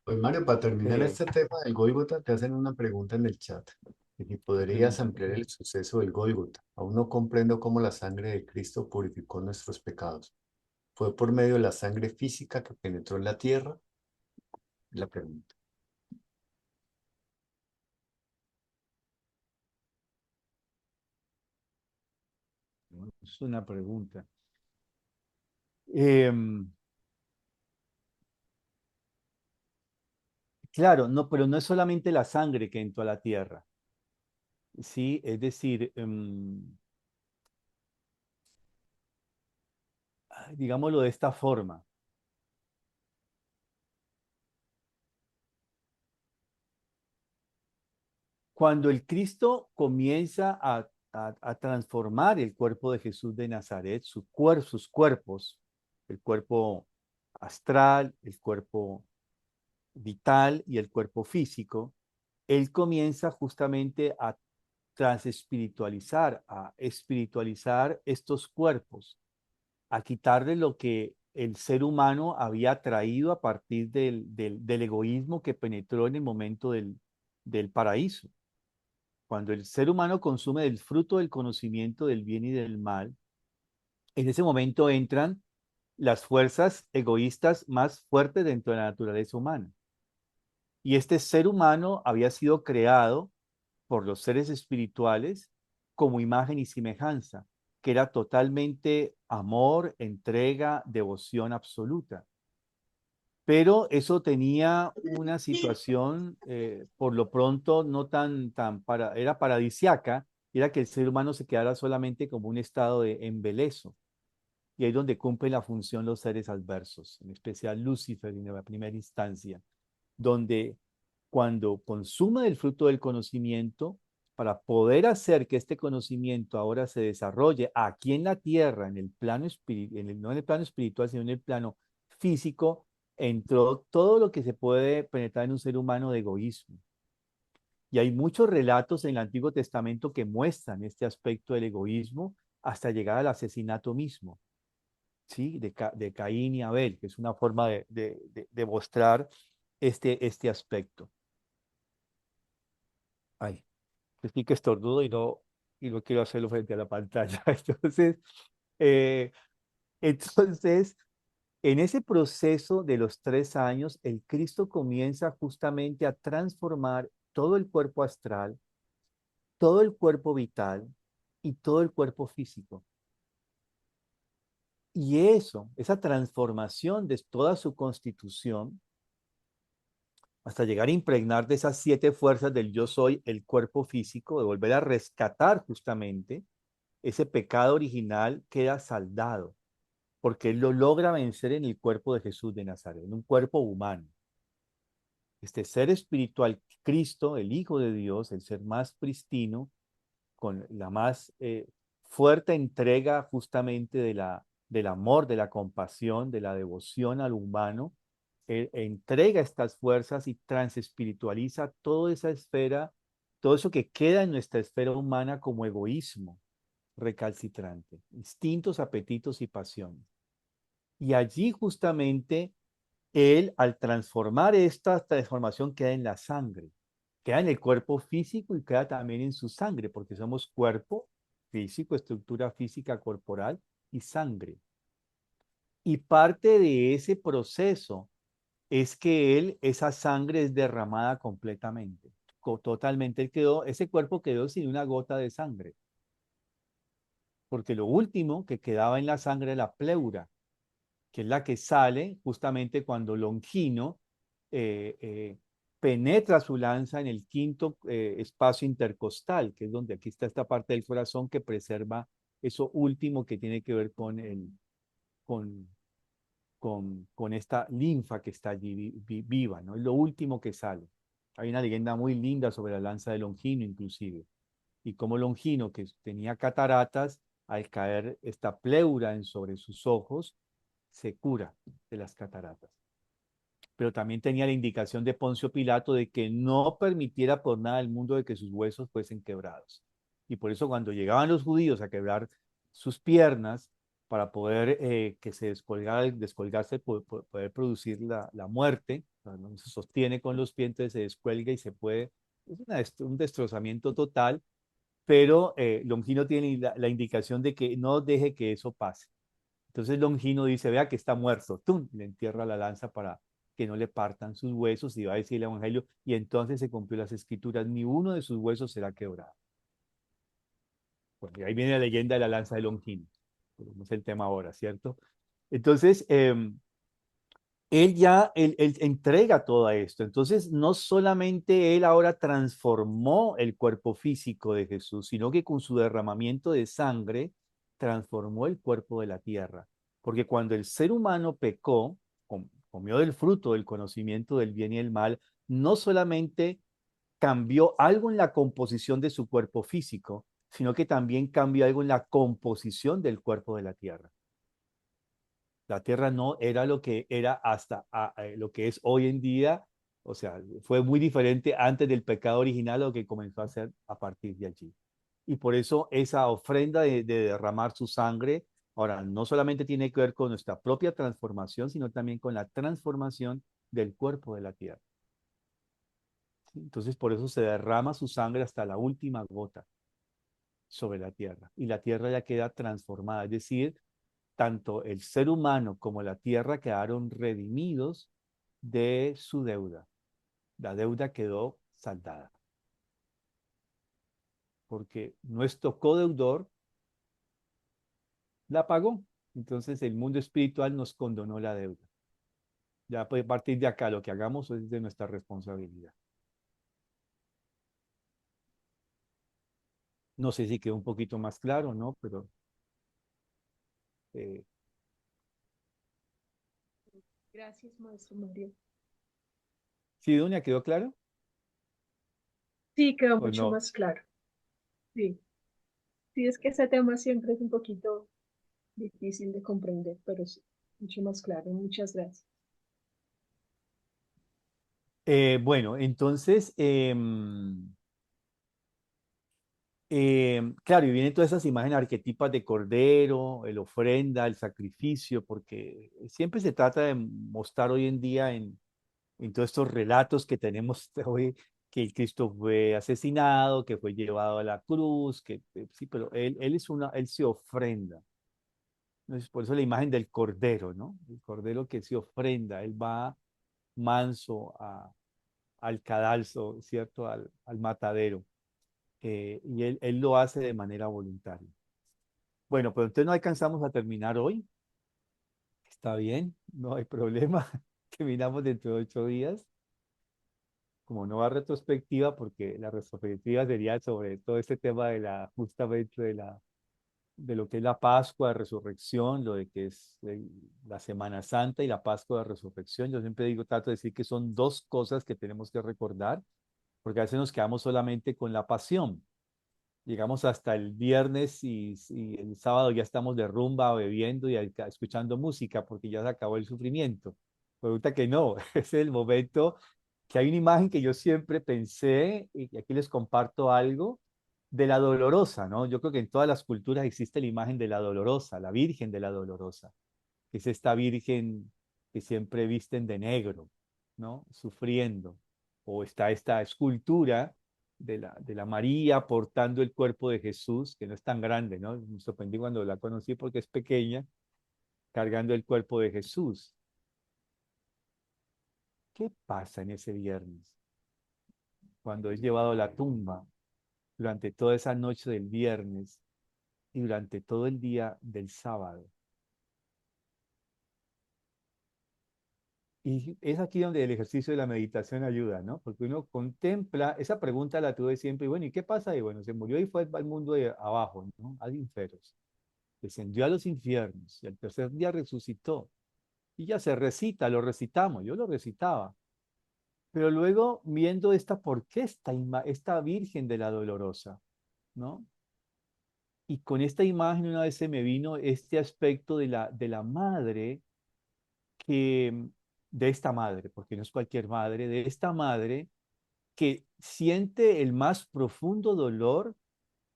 Pues Mario, para terminar Eh, este tema del Gólgota, te hacen una pregunta en el chat. Que si ¿Qué podrías pregunta? ampliar el suceso del Gólgota. Aún no comprendo cómo la sangre de Cristo purificó nuestros pecados. ¿Fue por medio de la sangre física que penetró en la tierra? La pregunta. Es una pregunta. Em, claro, no, pero no es solamente la sangre que entró a la tierra, ¿sí? Es decir, digámoslo de esta forma. Cuando el Cristo comienza a transformar el cuerpo de Jesús de Nazaret, sus cuerpos, el cuerpo astral, el cuerpo vital y el cuerpo físico, él comienza justamente a transespiritualizar, a espiritualizar estos cuerpos, a quitarle lo que el ser humano había traído a partir del egoísmo que penetró en el momento del paraíso. Cuando el ser humano consume del fruto del conocimiento del bien y del mal, en ese momento entran las fuerzas egoístas más fuertes dentro de la naturaleza humana. Y este ser humano había sido creado por los seres espirituales como imagen y semejanza, que era totalmente amor, entrega, devoción absoluta. Pero eso tenía una situación, por lo pronto, no era paradisiaca, era que el ser humano se quedara solamente como un estado de embeleso. Y ahí es donde cumple la función los seres adversos, en especial Lucifer en la primera instancia, donde cuando consume el fruto del conocimiento, para poder hacer que este conocimiento ahora se desarrolle aquí en la tierra, en el plano no en el plano espiritual, sino en el plano físico, entró todo lo que se puede penetrar en un ser humano de egoísmo. Y hay muchos relatos en el Antiguo Testamento que muestran este aspecto del egoísmo hasta llegar al asesinato mismo, ¿sí? De Caín y Abel, que es una forma de mostrar este aspecto. Ay, estoy que estornudo y no. y no quiero hacerlo frente a la pantalla. Eh, entonces, en ese proceso de los 3 años, el Cristo comienza justamente a transformar todo el cuerpo astral, todo el cuerpo vital y todo el cuerpo físico. Y eso, esa transformación de toda su constitución, hasta llegar a impregnar de esas 7 fuerzas del yo soy el cuerpo físico, de volver a rescatar justamente ese pecado original, queda saldado, porque él lo logra vencer en el cuerpo de Jesús de Nazaret, en un cuerpo humano. Este ser espiritual, Cristo, el Hijo de Dios, el ser más pristino, con la más fuerte entrega justamente del amor, de la compasión, de la devoción al humano, entrega estas fuerzas y transespiritualiza toda esa esfera, todo eso que queda en nuestra esfera humana como egoísmo recalcitrante, instintos, apetitos y pasiones. Y allí justamente él, al transformar esta transformación, queda en la sangre, queda en el cuerpo físico y queda también en su sangre, porque somos cuerpo físico, estructura física corporal y sangre. Y parte de ese proceso es que esa sangre es derramada completamente, totalmente. Ese cuerpo quedó sin una gota de sangre, porque lo último que quedaba en la sangre era la pleura, que es la que sale justamente cuando Longino eh, eh, penetra su lanza en el quinto espacio intercostal, que es donde aquí está esta parte del corazón que preserva eso último que tiene que ver con, con esta linfa que está allí viva, ¿no? Es lo último que sale. Hay una leyenda muy linda sobre la lanza de Longino, inclusive, y cómo Longino, que tenía cataratas, al caer esta pleura sobre sus ojos, se cura de las cataratas. Pero también tenía la indicación de Poncio Pilato de que no permitiera por nada del mundo de que sus huesos fuesen quebrados. Y por eso cuando llegaban los judíos a quebrar sus piernas para poder que se descolgarse, poder producir la muerte, no se sostiene con los pies, entonces se descuelga y se puede, es un destrozamiento total, pero Longino tiene la indicación de que no deje que eso pase. Entonces Longino dice, vea que está muerto, ¡tum! Le entierra la lanza para que no le partan sus huesos y va a decir el Evangelio, y entonces se cumplió las escrituras, ni uno de sus huesos será quebrado. Bueno, y ahí viene la leyenda de la lanza de Longino, pero no es el tema ahora, ¿cierto? Entonces, él entrega todo esto. Entonces, no solamente él ahora transformó el cuerpo físico de Jesús, sino que con su derramamiento de sangre transformó el cuerpo de la tierra. Porque cuando el ser humano pecó, comió del fruto del conocimiento del bien y el mal, no solamente cambió algo en la composición de su cuerpo físico, sino que también cambió algo en la composición del cuerpo de la tierra. La tierra no era lo que era hasta lo que es hoy en día. O sea, fue muy diferente antes del pecado original a lo que comenzó a ser a partir de allí. Y por eso esa ofrenda de derramar su sangre, ahora no solamente tiene que ver con nuestra propia transformación, sino también con la transformación del cuerpo de la tierra. ¿Sí? Entonces por eso se derrama su sangre hasta la última gota sobre la tierra. Y la tierra ya queda transformada, es decir, tanto el ser humano como la tierra quedaron redimidos de su deuda. La deuda quedó saldada. Porque nuestro codeudor la pagó. Entonces el mundo espiritual nos condonó la deuda. Ya a partir de acá lo que hagamos es de nuestra responsabilidad. No sé si quedó un poquito más claro, ¿no? Pero eh, Gracias, maestro Mario. ¿sí, Dunia, quedó claro? Sí, quedó ¿O mucho no? más claro. Sí, sí, es que ese tema siempre es un poquito difícil de comprender, pero sí, mucho más claro. Muchas gracias. Bueno, entonces, claro, y vienen todas esas imágenes arquetipas de cordero, el ofrenda, el sacrificio, porque siempre se trata de mostrar hoy en día en todos estos relatos que tenemos hoy que el Cristo fue asesinado, que fue llevado a la cruz, que sí, pero él se ofrenda. Entonces, por eso la imagen del cordero, ¿no? El cordero que se ofrenda, él va manso al cadalso, ¿cierto? Al matadero. Y él lo hace de manera voluntaria. Bueno, pero entonces no alcanzamos a terminar hoy. Está bien, no hay problema. Terminamos dentro de 8 días. Como no va retrospectiva, porque la retrospectiva sería sobre todo este tema justamente de lo que es la Pascua de Resurrección, lo de que es la Semana Santa y la Pascua de Resurrección. Yo siempre digo, trato de decir que son dos cosas que tenemos que recordar, porque a veces nos quedamos solamente con la pasión. Llegamos hasta el viernes y el sábado ya estamos de rumba, bebiendo y escuchando música porque ya se acabó el sufrimiento. Resulta que no, es el momento que hay una imagen que yo siempre pensé, y aquí les comparto algo, de la dolorosa, ¿no? Yo creo que en todas las culturas existe la imagen de la dolorosa, la Virgen de la Dolorosa, que es esta Virgen que siempre visten de negro, ¿no? Sufriendo. O está esta escultura de la María portando el cuerpo de Jesús, que no es tan grande, ¿no? Me sorprendí cuando la conocí porque es pequeña, cargando el cuerpo de Jesús. ¿Qué pasa en ese viernes? Cuando es llevado a la tumba, durante toda esa noche del viernes y durante todo el día del sábado. Y es aquí donde el ejercicio de la meditación ayuda, ¿no? Porque uno contempla, esa pregunta la tuve siempre, y bueno, ¿y qué pasa? Y bueno, se murió y fue al mundo de abajo, ¿no? Al inferos. Descendió a los infiernos y al tercer día resucitó. Y ya se recita, lo recitamos, yo lo recitaba. Pero luego viendo ¿por qué esta Virgen de la Dolorosa? ¿No? Y con esta imagen una vez se me vino este aspecto de la madre que, de esta madre, porque no es cualquier madre, de esta madre que siente el más profundo dolor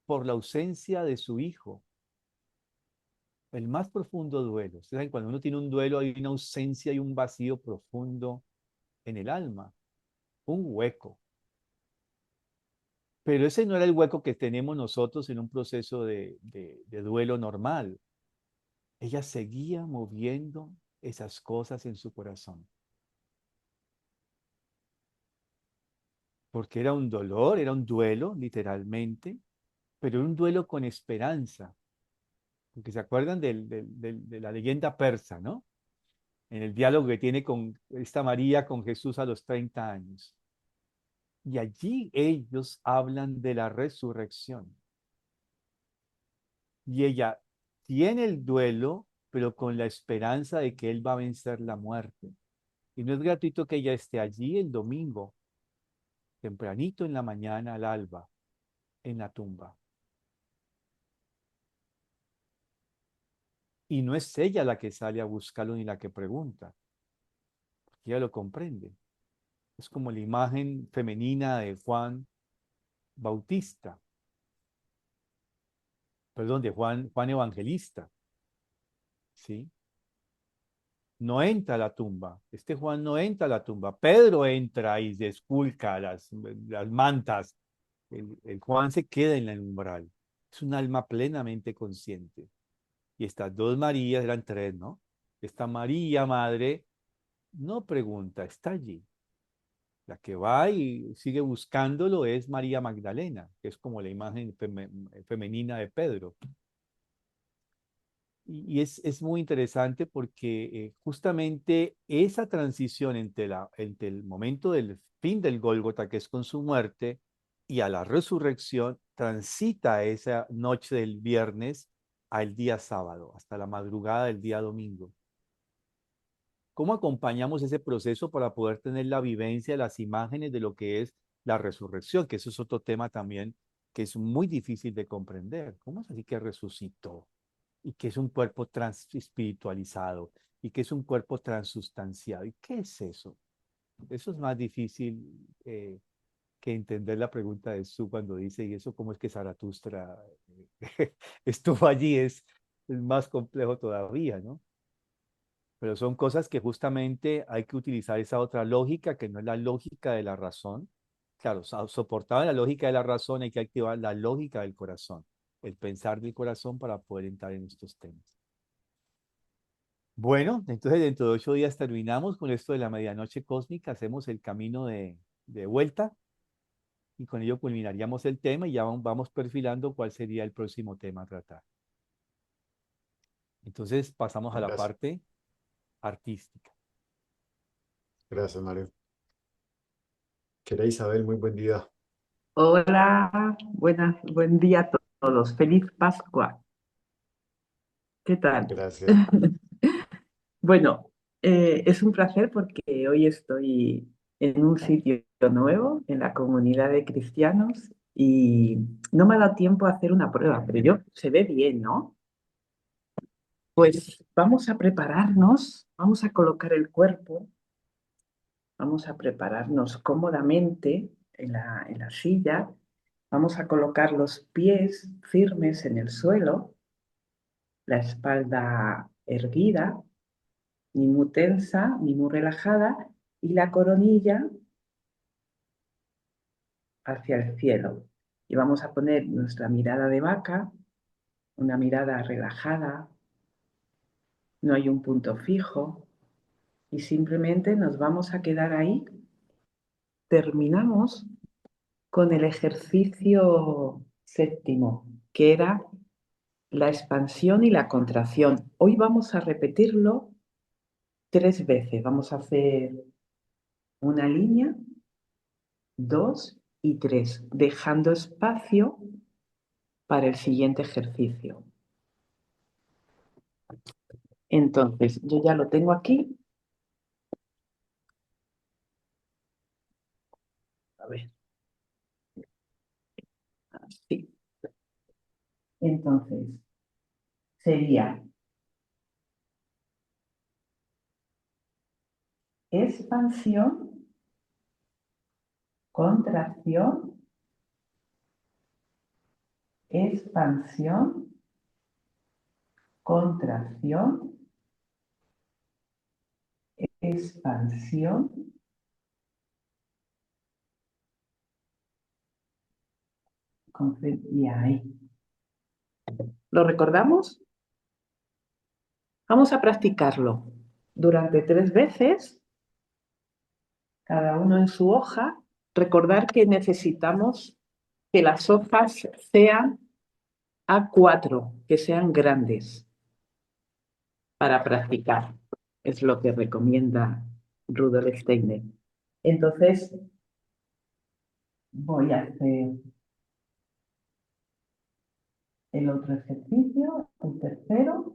por la ausencia de su hijo, el más profundo duelo. Ustedes saben, cuando uno tiene un duelo hay una ausencia y un vacío profundo en el alma, un hueco. Pero ese no era el hueco que tenemos nosotros en un proceso de duelo normal. Ella seguía moviendo esas cosas en su corazón. Porque era un dolor, era un duelo, literalmente, pero un duelo con esperanza. Porque se acuerdan de la leyenda persa, ¿no? En el diálogo que tiene con esta María con Jesús a los 30 años. Y allí ellos hablan de la resurrección. Y ella tiene el duelo, pero con la esperanza de que Él va a vencer la muerte. Y no es gratuito que ella esté allí el domingo, tempranito en la mañana, al alba, en la tumba. Y no es ella la que sale a buscarlo ni la que pregunta, porque ella lo comprende. Es como la imagen femenina de Juan Bautista, perdón, de Juan Evangelista, ¿sí? No entra a la tumba. Este Juan no entra a la tumba. Pedro entra y desculca las mantas. El Juan se queda en el umbral. Es un alma plenamente consciente. Y estas dos Marías, eran tres, ¿no? Esta María, madre, no pregunta, está allí. La que va y sigue buscándolo es María Magdalena, que es como la imagen femenina de Pedro. Y es muy interesante porque justamente esa transición entre el momento del fin del Gólgota, que es con su muerte, y a la resurrección, transita esa noche del viernes al día sábado, hasta la madrugada del día domingo. ¿Cómo acompañamos ese proceso para poder tener la vivencia, las imágenes de lo que es la resurrección? Que eso es otro tema también que es muy difícil de comprender. ¿Cómo es así que resucitó? Y que es un cuerpo transespiritualizado, y que es un cuerpo transustanciado. ¿Y qué es eso? Eso es más difícil que entender la pregunta de Su cuando dice, ¿y eso cómo es que Zaratustra estuvo allí? Es más complejo todavía, ¿no? Pero son cosas que justamente hay que utilizar esa otra lógica, que no es la lógica de la razón, claro, soportaba la lógica de la razón, hay que activar la lógica del corazón, el pensar del corazón para poder entrar en estos temas. Bueno, entonces dentro de 8 días terminamos con esto de la medianoche cósmica, hacemos el camino de vuelta y con ello culminaríamos el tema y ya vamos perfilando cuál sería el próximo tema a tratar. Entonces pasamos a la Gracias. parte artística. Gracias, Mario. Querida Isabel, muy buen día. Hola, buen día a todos. Feliz Pascua. ¿Qué tal? Gracias. Bueno, es un placer porque hoy estoy en un sitio nuevo, en la comunidad de cristianos, y no me ha dado tiempo a hacer una prueba, pero se ve bien, ¿no? Pues vamos a prepararnos, vamos a colocar el cuerpo, vamos a prepararnos cómodamente en la silla, vamos a colocar los pies firmes en el suelo, la espalda erguida, ni muy tensa, ni muy relajada, y la coronilla hacia el cielo. Y vamos a poner nuestra mirada de vaca, una mirada relajada, no hay un punto fijo, y simplemente nos vamos a quedar ahí. Terminamos con el ejercicio séptimo, que era la expansión y la contracción. Hoy vamos a repetirlo 3 veces. Vamos a hacer una línea, 2 y 3, dejando espacio para el siguiente ejercicio. Entonces, yo ya lo tengo aquí. A ver. Así. Entonces, sería expansión, contracción, expansión, contracción, expansión, y ahí. ¿Lo recordamos? Vamos a practicarlo durante 3 veces, cada uno en su hoja. Recordar que necesitamos que las hojas sean A4, que sean grandes para practicar. Es lo que recomienda Rudolf Steiner. Entonces, voy a hacer el otro ejercicio, el tercero,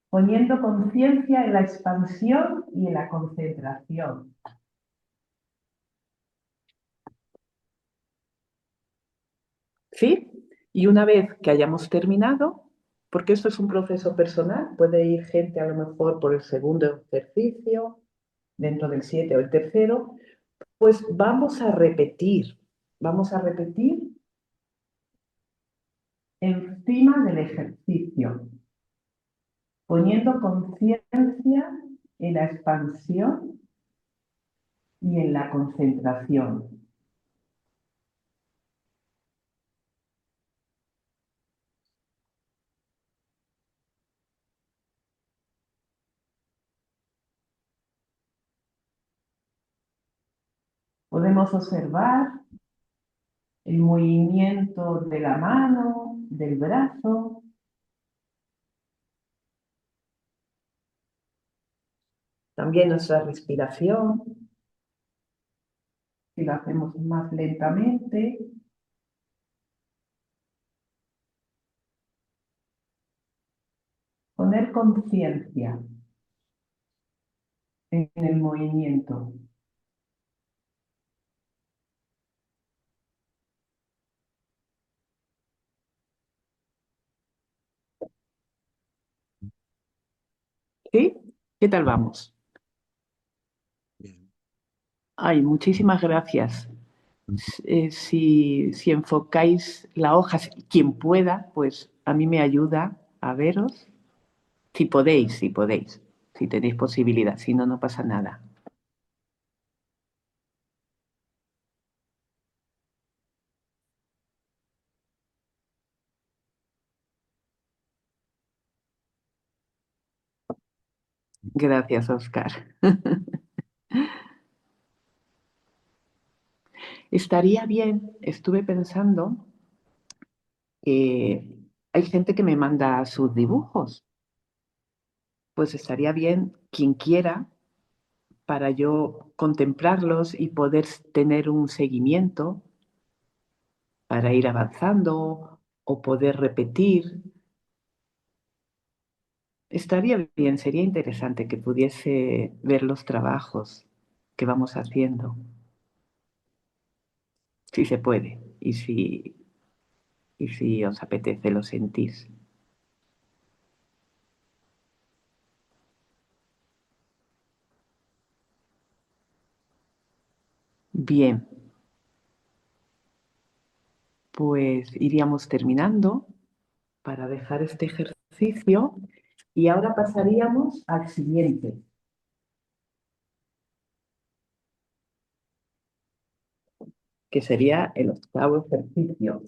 poniendo conciencia en la expansión y en la concentración. ¿Sí? Y una vez que hayamos terminado, porque esto es un proceso personal, puede ir gente a lo mejor por el segundo ejercicio, dentro del 7 o el tercero, pues vamos a repetir encima del ejercicio, poniendo conciencia en la expansión y en la concentración. Podemos observar el movimiento de la mano, del brazo. También nuestra respiración, si lo hacemos más lentamente. Poner conciencia en el movimiento. ¿Sí? ¿Qué tal vamos? Bien. Ay, muchísimas gracias. Si enfocáis la hoja, quien pueda, pues a mí me ayuda a veros. Si podéis, si tenéis posibilidad, si no, no pasa nada. Gracias, Oscar. Estaría bien, estuve pensando que hay gente que me manda sus dibujos. Pues estaría bien quien quiera para yo contemplarlos y poder tener un seguimiento para ir avanzando o poder repetir. Estaría bien, sería interesante que pudiese ver los trabajos que vamos haciendo, si se puede y si os apetece, lo sentís. Bien, pues iríamos terminando para dejar este ejercicio y ahora pasaríamos al siguiente, que sería el octavo ejercicio.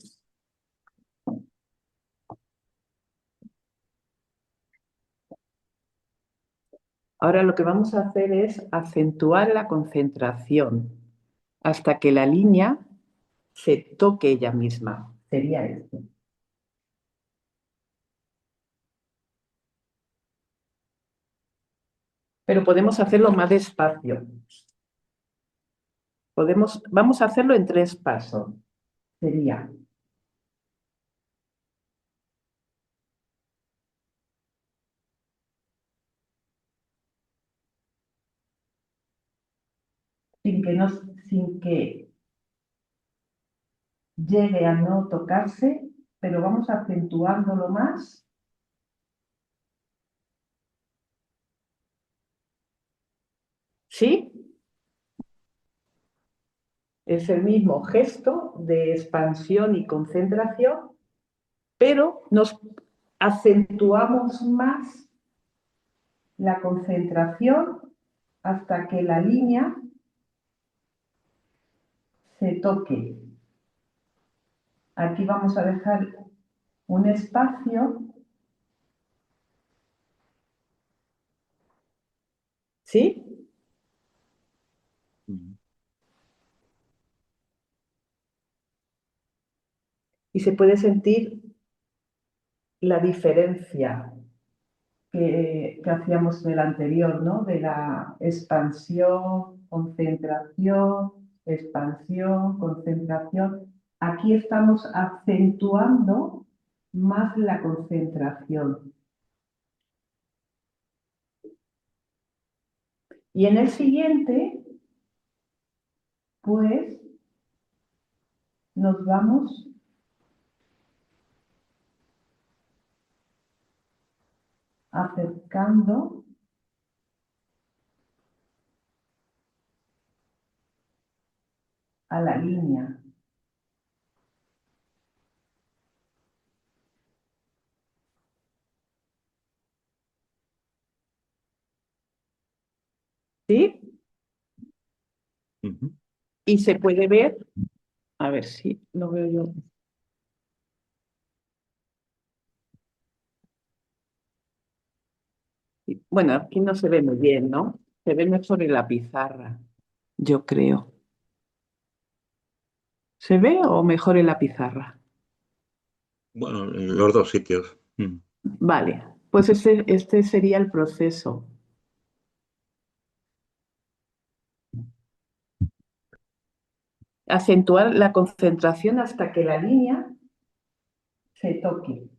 Ahora lo que vamos a hacer es acentuar la concentración hasta que la línea se toque ella misma. Sería esto. Pero podemos hacerlo más despacio. Vamos a hacerlo en 3 pasos. Sería sin que llegue a no tocarse, pero vamos acentuándolo más. ¿Sí? Es el mismo gesto de expansión y concentración, pero nos acentuamos más la concentración hasta que la línea se toque. Aquí vamos a dejar un espacio. ¿Sí? Y se puede sentir la diferencia que hacíamos en el anterior, ¿no? De la expansión, concentración. Aquí estamos acentuando más la concentración. Y en el siguiente, pues, nos vamos acercando a la línea. ¿Sí? Y se puede ver, a ver si lo veo yo. Bueno, aquí no se ve muy bien, ¿no? Se ve mejor en la pizarra, yo creo. ¿Se ve o mejor en la pizarra? Bueno, en los dos sitios. Vale, pues este sería el proceso. Acentuar la concentración hasta que la línea se toque.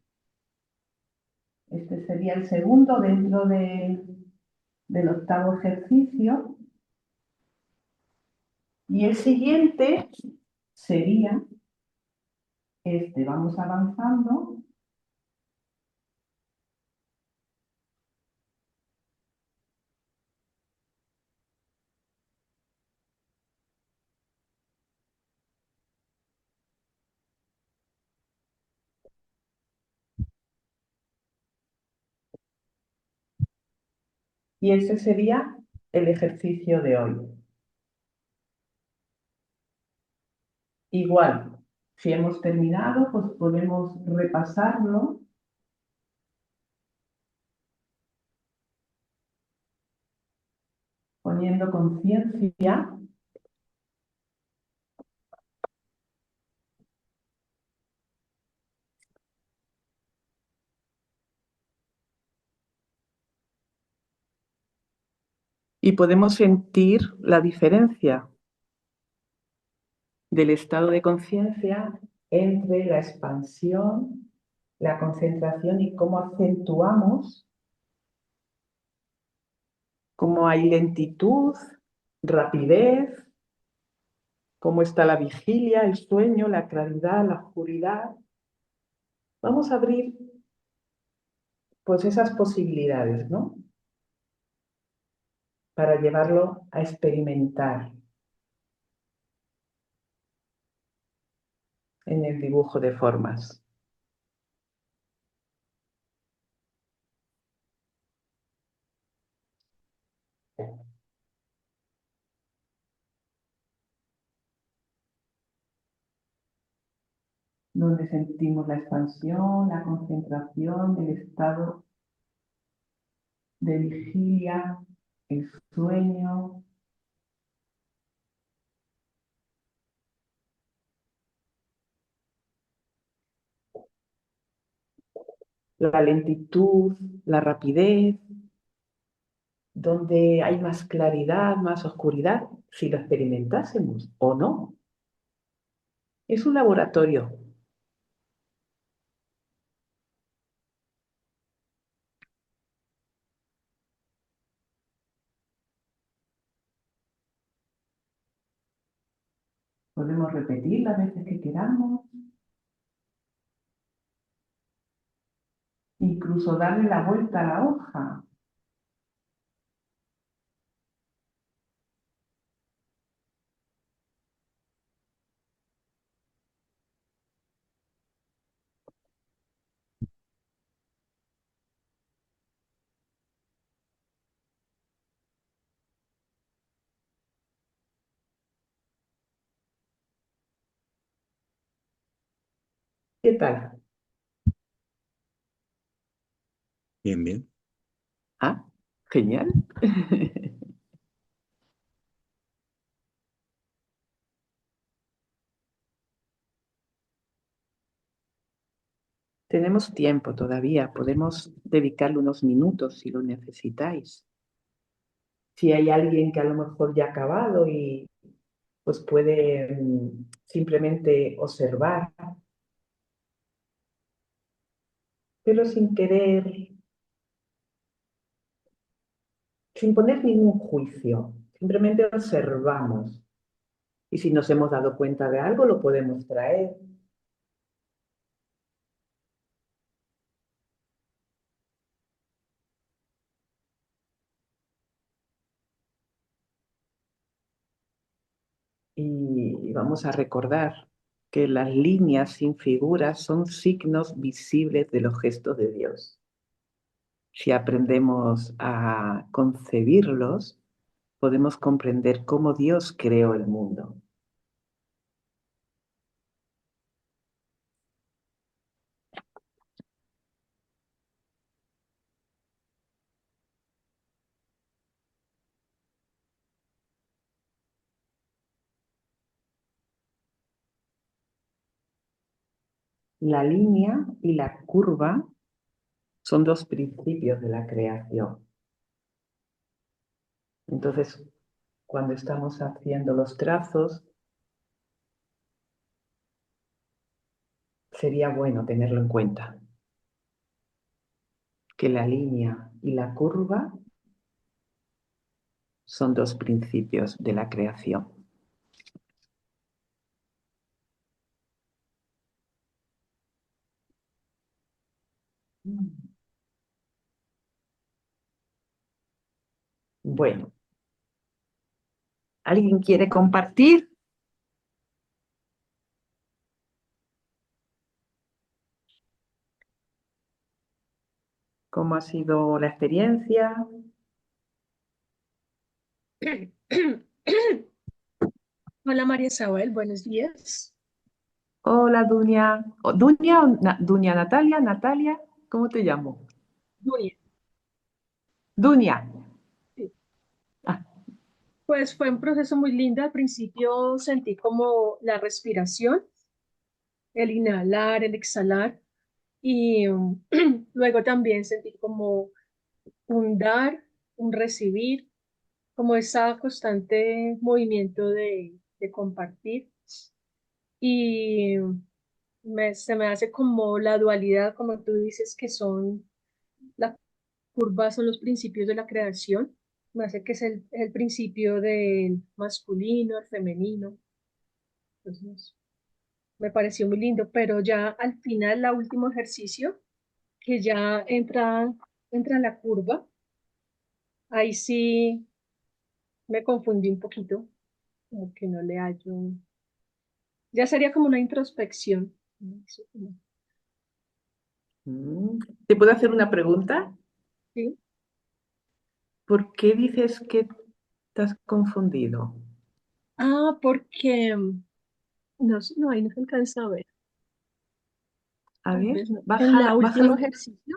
Este sería el segundo dentro del octavo ejercicio. Y el siguiente sería este. Vamos avanzando. Y ese sería el ejercicio de hoy. Igual, si hemos terminado, pues podemos repasarlo. haciendo conciencia y podemos sentir la diferencia del estado de conciencia entre la expansión, la concentración y cómo acentuamos, cómo hay lentitud, rapidez, cómo está la vigilia, el sueño, la claridad, la oscuridad. Vamos a abrir pues esas posibilidades, ¿no? Para llevarlo a experimentar en el dibujo de formas. Donde sentimos la expansión, la concentración, el estado de vigilia, el sueño. La lentitud, la rapidez, donde hay más claridad, más oscuridad, si lo experimentásemos o no. Es un laboratorio. Podemos repetir las veces que queramos, incluso darle la vuelta a la hoja. ¿Qué tal? Bien, bien. Ah, genial. Tenemos tiempo todavía, podemos dedicarle unos minutos si lo necesitáis. Si hay alguien que a lo mejor ya ha acabado y pues puede simplemente observar, pero sin querer, sin poner ningún juicio, simplemente observamos. Y si nos hemos dado cuenta de algo, lo podemos traer. Y vamos a recordar que las líneas sin figuras son signos visibles de los gestos de Dios. Si aprendemos a concebirlos, podemos comprender cómo Dios creó el mundo. La línea y la curva son dos principios de la creación. Entonces, cuando estamos haciendo los trazos, sería bueno tenerlo en cuenta. Que la línea y la curva son dos principios de la creación. Bueno, ¿alguien quiere compartir? ¿Cómo ha sido la experiencia? Hola María Isabel, buenos días. Hola, Dunia. ¿Dunia o Dunia Natalia? Natalia, ¿cómo te llamo? Dunia. Dunia. Sí. Ah, Pues fue un proceso muy lindo. Al principio sentí como la respiración, el inhalar, el exhalar, y luego también sentí como un dar, un recibir, como ese constante movimiento de compartir. Y se me hace como la dualidad, como tú dices, que son las curvas, son los principios de la creación. Me hace que es el principio del masculino, el femenino. Entonces, me pareció muy lindo, pero ya al final, el último ejercicio, que ya entra la curva, ahí sí me confundí un poquito, como que no le hallo. Ya sería como una introspección. Eso como- ¿Te puedo hacer una pregunta? Sí. ¿Por qué dices que te has confundido? Ah, porque no, no, ahí no se alcanza a ver. A Tal ver, vez no. En la baja, último bájalo. ejercicio,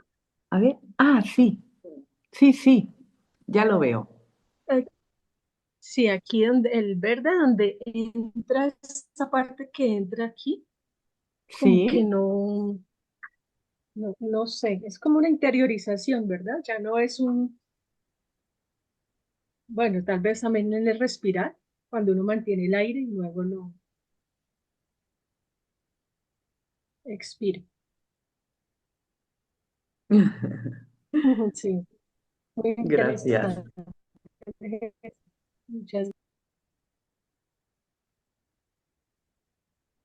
A ver. Ah, sí, sí, sí, ya lo veo. eh, sí, aquí donde el verde, donde entra esa parte que entra aquí, como que Sí. no sé, es como una interiorización, ¿verdad? Ya no es bueno, tal vez también en el respirar, cuando uno mantiene el aire y luego lo expira. Sí, muy Gracias. interesante. Muchas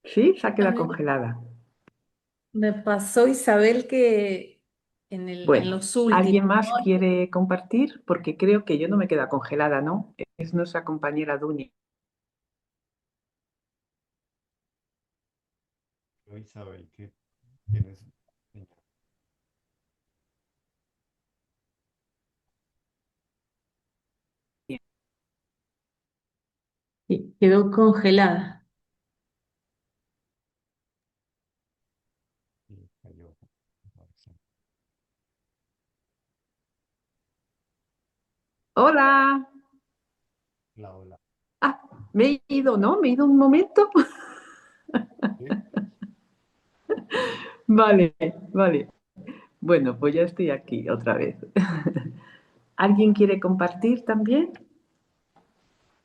Sí, se ha A quedado mí congelada. me pasó, Isabel, que en Bueno, los últimos, ¿alguien más ¿no? quiere compartir? Porque creo que yo no me queda congelada, ¿no? Es nuestra compañera Dunia. Isabel, que tienes. Sí, quedó congelada. Y cayó. Hola. La ola. Ah, me he ido, ¿no? Me he ido un momento. ¿Sí? Vale, vale. Bueno, pues ya estoy aquí otra vez. ¿Alguien quiere compartir también?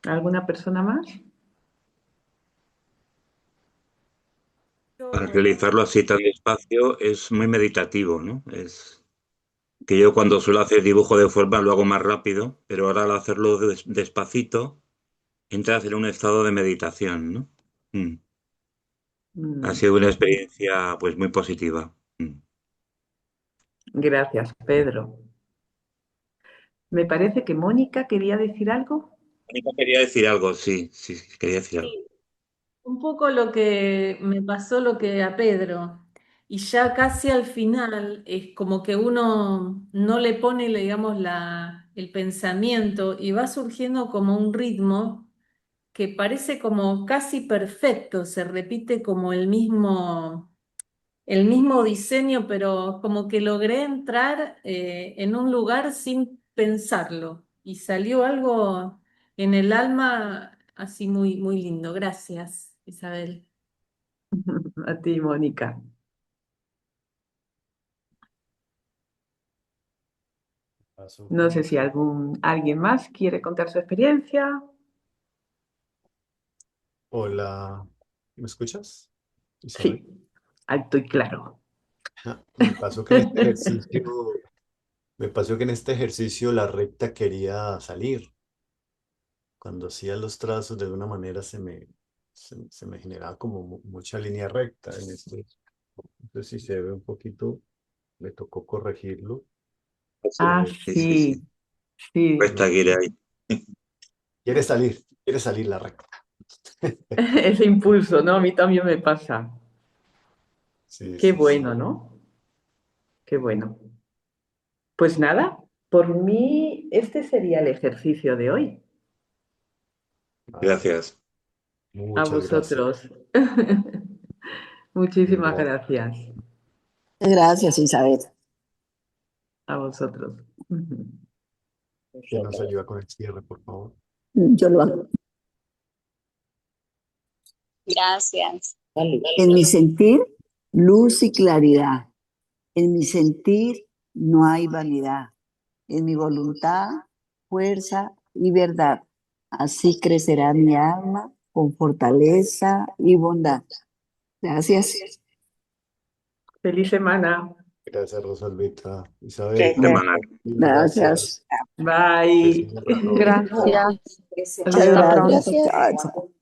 ¿Alguna persona más? Para realizarlo así tan despacio es muy meditativo, ¿no? Es que yo cuando suelo hacer dibujo de forma lo hago más rápido, pero ahora al hacerlo despacito entras en un estado de meditación, ¿no? Mm. Ha Mm, sido una experiencia pues muy positiva. Mm. gracias, Pedro. Me parece que Mónica quería decir algo. Mónica quería decir algo, sí, sí, quería decir algo. Sí, un poco lo que me pasó lo que a Pedro. Y ya casi al final es como que uno no le pone, digamos, el pensamiento y va surgiendo como un ritmo que parece como casi perfecto, se repite como el mismo diseño, pero como que logré entrar en un lugar sin pensarlo y salió algo en el alma así muy, muy lindo. Gracias, Isabel. A ti, Mónica. Pasó No sé con. si alguien más quiere contar su experiencia. Hola, ¿me escuchas, Isabel? Sí, alto y claro. Me pasó que en este ejercicio, me pasó que en este ejercicio la recta quería salir. Cuando hacía los trazos de alguna manera se me generaba como mucha línea recta en este. No sé si se ve un poquito, me tocó corregirlo. Ah, Sí, sí, sí, sí. sí. Cuesta que ir ahí. Quiere salir la recta. Ese impulso, ¿no? A mí también me pasa. Sí, Qué sí, sí. bueno, ¿no? Qué bueno. Pues nada, por mí este sería el ejercicio de hoy. Ah, Gracias. A muchas gracias. vosotros. Muchísimas Gracias. gracias. Gracias, Isabel. A vosotros. ¿Quién nos ayuda con el cierre, por favor? Yo lo hago. Gracias. En mi sentir, luz y claridad. En mi sentir no hay vanidad. En mi voluntad, fuerza y verdad. Así crecerá mi alma con fortaleza y bondad. Gracias. Feliz semana. Gracias, Rosalvita. Isabel, Semana. mil Gracias. Bye. Besitos a todos. Gracias. Muchas Hasta pronto. gracias. Chao.